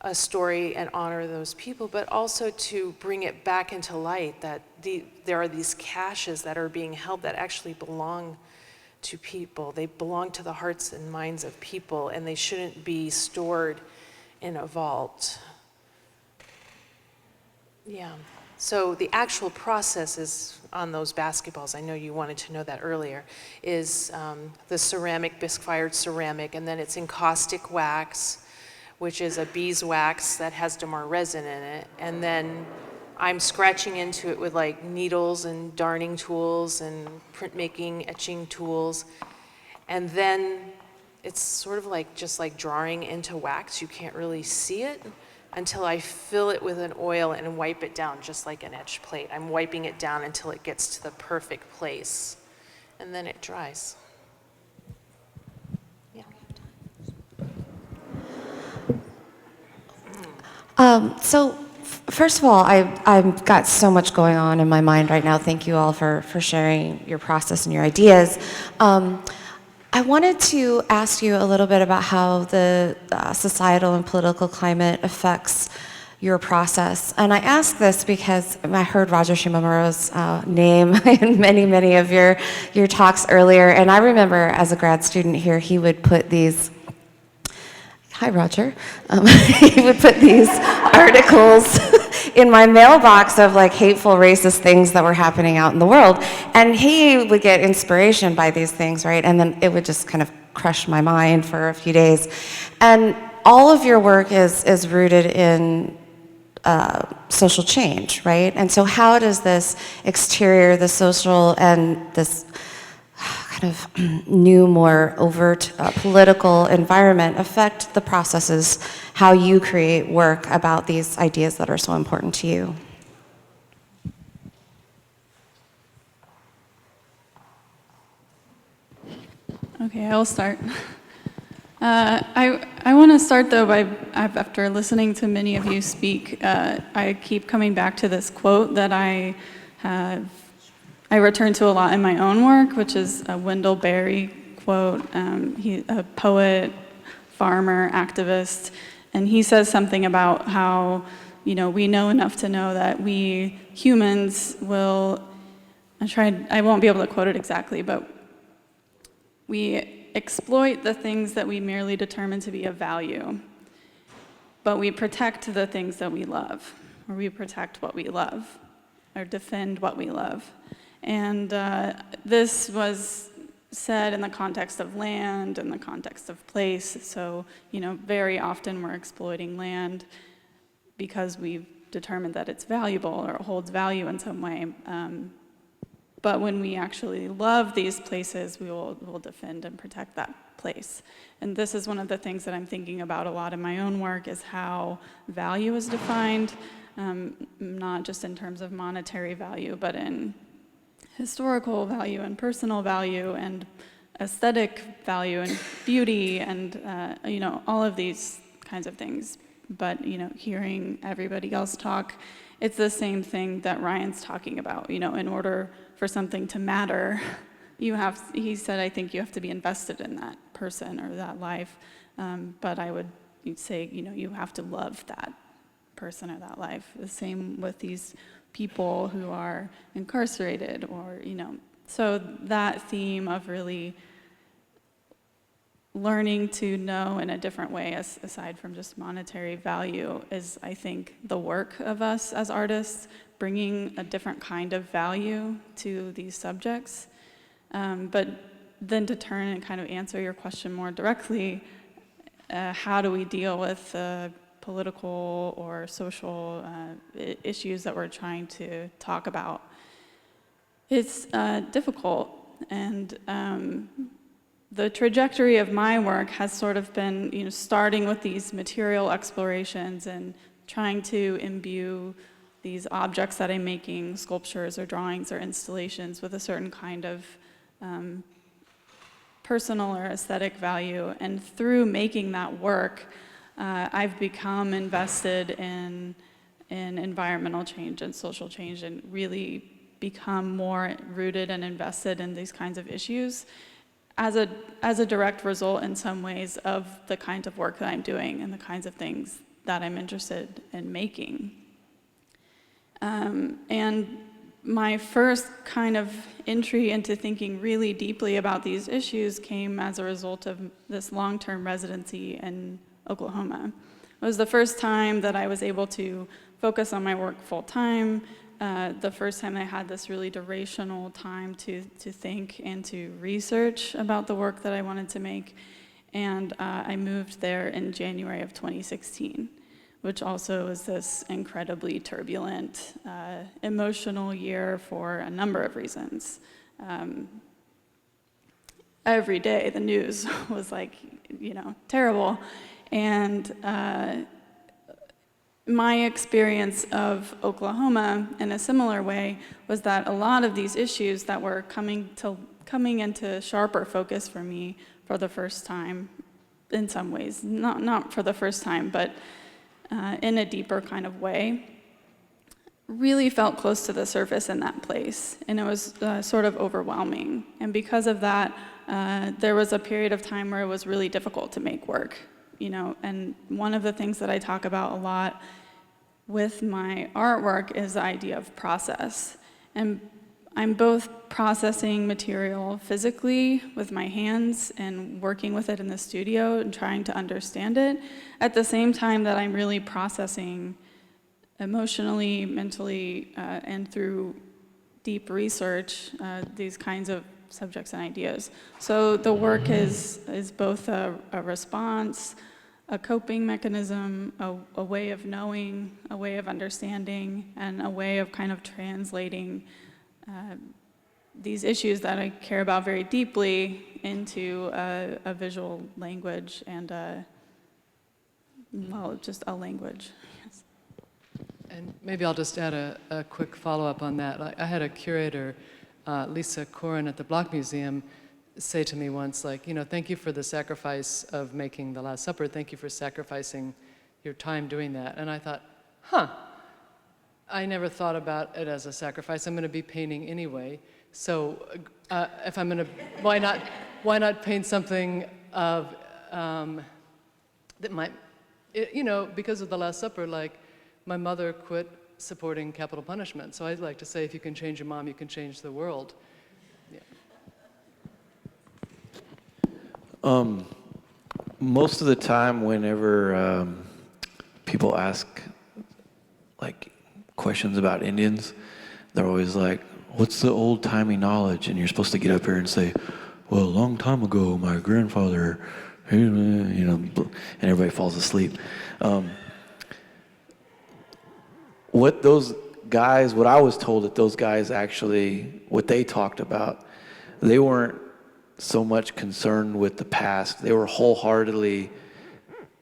a story and honor those people, but also to bring it back into light that there are these caches that are being held that actually belong to people. They belong to the hearts and minds of people, and they shouldn't be stored in a vault. Yeah, so the actual process is on those basketballs, I know you wanted to know that earlier, is the ceramic, bisque-fired ceramic, and then it's encaustic wax, which is a beeswax that has Damar resin in it, and then I'm scratching into it with like needles and darning tools and printmaking, etching tools, and then it's sort of like just like drawing into wax. You can't really see it until I fill it with an oil and wipe it down just like an etch plate. I'm wiping it down until it gets to the perfect place, and then it dries. Yeah. First of all, I've got so much going on in my mind right now. Thank you all for sharing your process and your ideas. I wanted to ask you a little bit about how the societal and political climate affects your process. And I ask this because I heard Roger Shimamura's name in many of your talks earlier. And I remember as a grad student here, he would put these, hi Roger, he would put these articles in my mailbox of like hateful racist things that were happening out in the world. And he would get inspiration by these things, right? And then it would just kind of crush my mind for a few days. And all of your work is rooted in social change, right? And so how does this exterior, the social, and this kind of new, more overt political environment affect the processes, how you create work about these ideas that are so important to you? Okay, I'll start. I want to start though by, after listening to many of you speak, I keep coming back to this quote that I return to a lot in my own work, which is a Wendell Berry quote. He's a poet, farmer, activist, and he says something about how, we know enough to know that we humans will, I won't be able to quote it exactly, but we exploit the things that we merely determine to be of value, but we protect the things that we love, or we protect what we love, or defend what we love. And this was said in the context of land, in the context of place. So, very often we're exploiting land because we've determined that it's valuable or it holds value in some way. But when we actually love these places, we'll defend and protect that place. And this is one of the things that I'm thinking about a lot in my own work, is how value is defined, not just in terms of monetary value, but in historical value and personal value and aesthetic value and beauty and, all of these kinds of things. But, hearing everybody else talk, it's the same thing that Ryan's talking about. In order for something to matter, he said, I think you have to be invested in that person or that life. But I would say, you have to love that person or that life. The same with these people who are incarcerated or, so that theme of really learning to know in a different way, aside from just monetary value, is, I think, the work of us as artists, bringing a different kind of value to these subjects. But then to turn and kind of answer your question more directly, how do we deal with political or social issues that we're trying to talk about? It's difficult, and the trajectory of my work has sort of been, starting with these material explorations and trying to imbue these objects that I'm making, sculptures or drawings or installations, with a certain kind of personal or aesthetic value. And through making that work, I've become invested in environmental change and social change, and really become more rooted and invested in these kinds of issues as a direct result, in some ways, of the kinds of work that I'm doing and the kinds of things that I'm interested in making. And my first kind of entry into thinking really deeply about these issues came as a result of this long-term residency in Oklahoma. It was the first time that I was able to focus on my work full-time, the first time I had this really durational time to think and to research about the work that I wanted to make. And I moved there in January of 2016, which also was this incredibly turbulent, emotional year for a number of reasons. Every day the news was terrible. And my experience of Oklahoma in a similar way was that a lot of these issues that were coming into sharper focus for me for the first time, in some ways, not for the first time, but in a deeper kind of way, really felt close to the surface in that place, and it was sort of overwhelming. And because of that, there was a period of time where it was really difficult to make work, and one of the things that I talk about a lot with my artwork is the idea of process. And I'm both processing material physically with my hands and working with it in the studio and trying to understand it, at the same time that I'm really processing emotionally, mentally, and through deep research, these kinds of subjects and ideas. So the work is both a response, a coping mechanism, a way of knowing, a way of understanding, and a way of kind of translating these issues that I care about very deeply into a visual language and just a language. Yes. And maybe I'll just add a quick follow-up on that. I had a curator, Lisa Corin at the Block Museum, say to me once, like, thank you for the sacrifice of making the Last Supper. Thank you for sacrificing your time doing that. And I thought, I never thought about it as a sacrifice. I'm going to be painting anyway. So if I'm going to, why not paint something of that might, because of the Last Supper, like my mother quit supporting capital punishment. So I'd like to say, if you can change your mom, you can change the world. Most of the time, whenever people ask like questions about Indians, they're always like, "What's the old-timey knowledge?" And you're supposed to get up here and say, "Well, a long time ago, my grandfather," and everybody falls asleep. What I was told that those guys actually, what they talked about, they weren't so much concerned with the past. They were wholeheartedly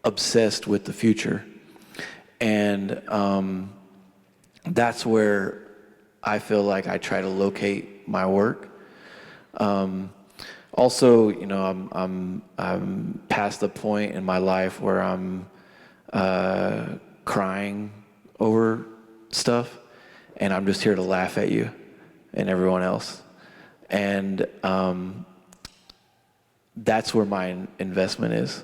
obsessed with the future. And that's where I feel like I try to locate my work. Also, I'm past the point in my life where I'm crying over stuff, and I'm just here to laugh at you and everyone else. And that's where my investment is.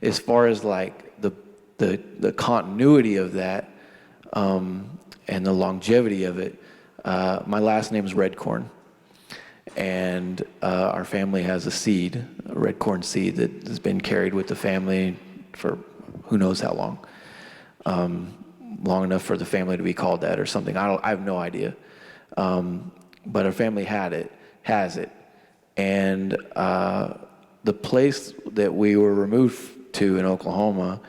As far as like the continuity of that and the longevity of it, my last name is RedCorn, and our family has a seed, a red corn seed that has been carried with the family for who knows how long, long enough for the family to be called that or something. I have no idea, but our family has it, and the place that we were removed to in Oklahoma,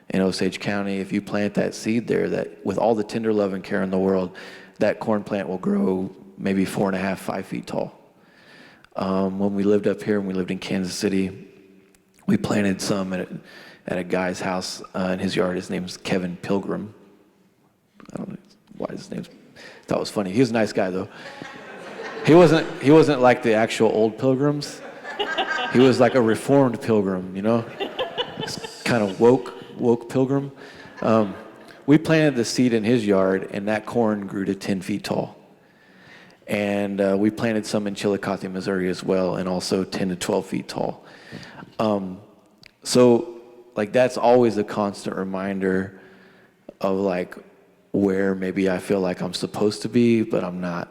in Osage County, if you plant that seed there, that with all the tender love and care in the world, that corn plant will grow maybe 4.5, 5 feet tall. When we lived up here, when we lived in Kansas City, we planted some at a guy's house in his yard. His name's Kevin Pilgrim. I don't know why his name's, thought it was funny. He was a nice guy though. He wasn't like the actual old pilgrims. He was like a reformed pilgrim, kind of woke pilgrim. We planted the seed in his yard, and that corn grew to 10 feet tall. And we planted some in Chillicothe, Missouri as well, and also 10 to 12 feet tall. So like that's always a constant reminder of like where maybe I feel like I'm supposed to be, but I'm not.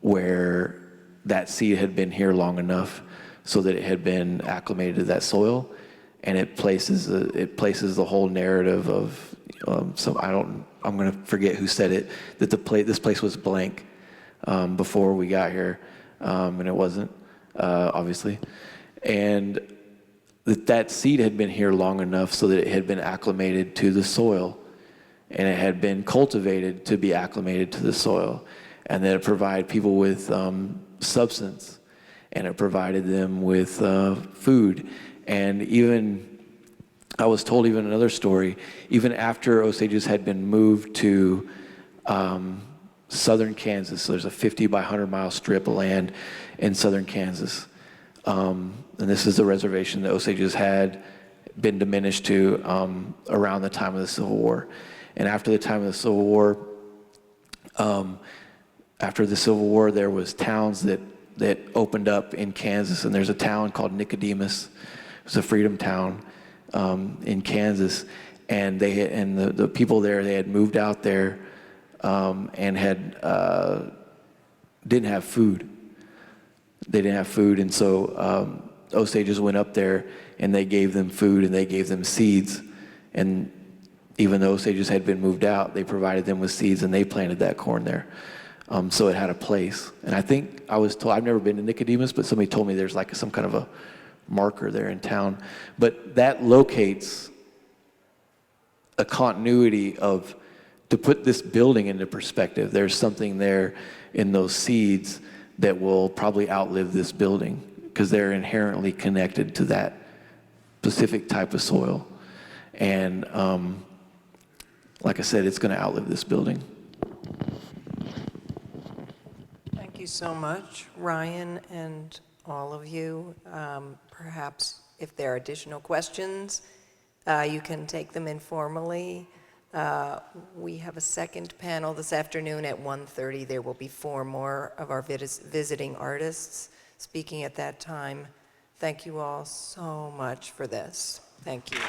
Where that seed had been here long enough so that it had been acclimated to that soil, and it places the whole narrative of I'm going to forget who said it, that this place was blank before we got here, and it wasn't, obviously, and that seed had been here long enough so that it had been acclimated to the soil, and it had been cultivated to be acclimated to the soil, and that it provided people with substance, and it provided them with food. And even, I was told even another story, even after Osages had been moved to southern Kansas, so there's a 50 by 100 mile strip of land in southern Kansas. And this is the reservation that Osages had been diminished to around the time of the Civil War. And after the time of the Civil War, there was towns that opened up in Kansas, and there's a town called Nicodemus. It's a freedom town in Kansas, and the people there, they had moved out there and didn't have food. They didn't have food, and so Osages went up there and they gave them food and they gave them seeds. And even though Osages had been moved out, they provided them with seeds and they planted that corn there. So it had a place. And I think I was told, I've never been to Nicodemus, but somebody told me there's like some kind of a marker there in town. But that locates a continuity of to put this building into perspective, there's something there in those seeds that will probably outlive this building because they're inherently connected to that specific type of soil. And like I said, it's going to outlive this building. Thank you so much, Ryan, and all of you. Perhaps if there are additional questions, you can take them informally. We have a second panel this afternoon at 1:30. There will be 4 more of our visiting artists speaking at that time. Thank you all so much for this. Thank you.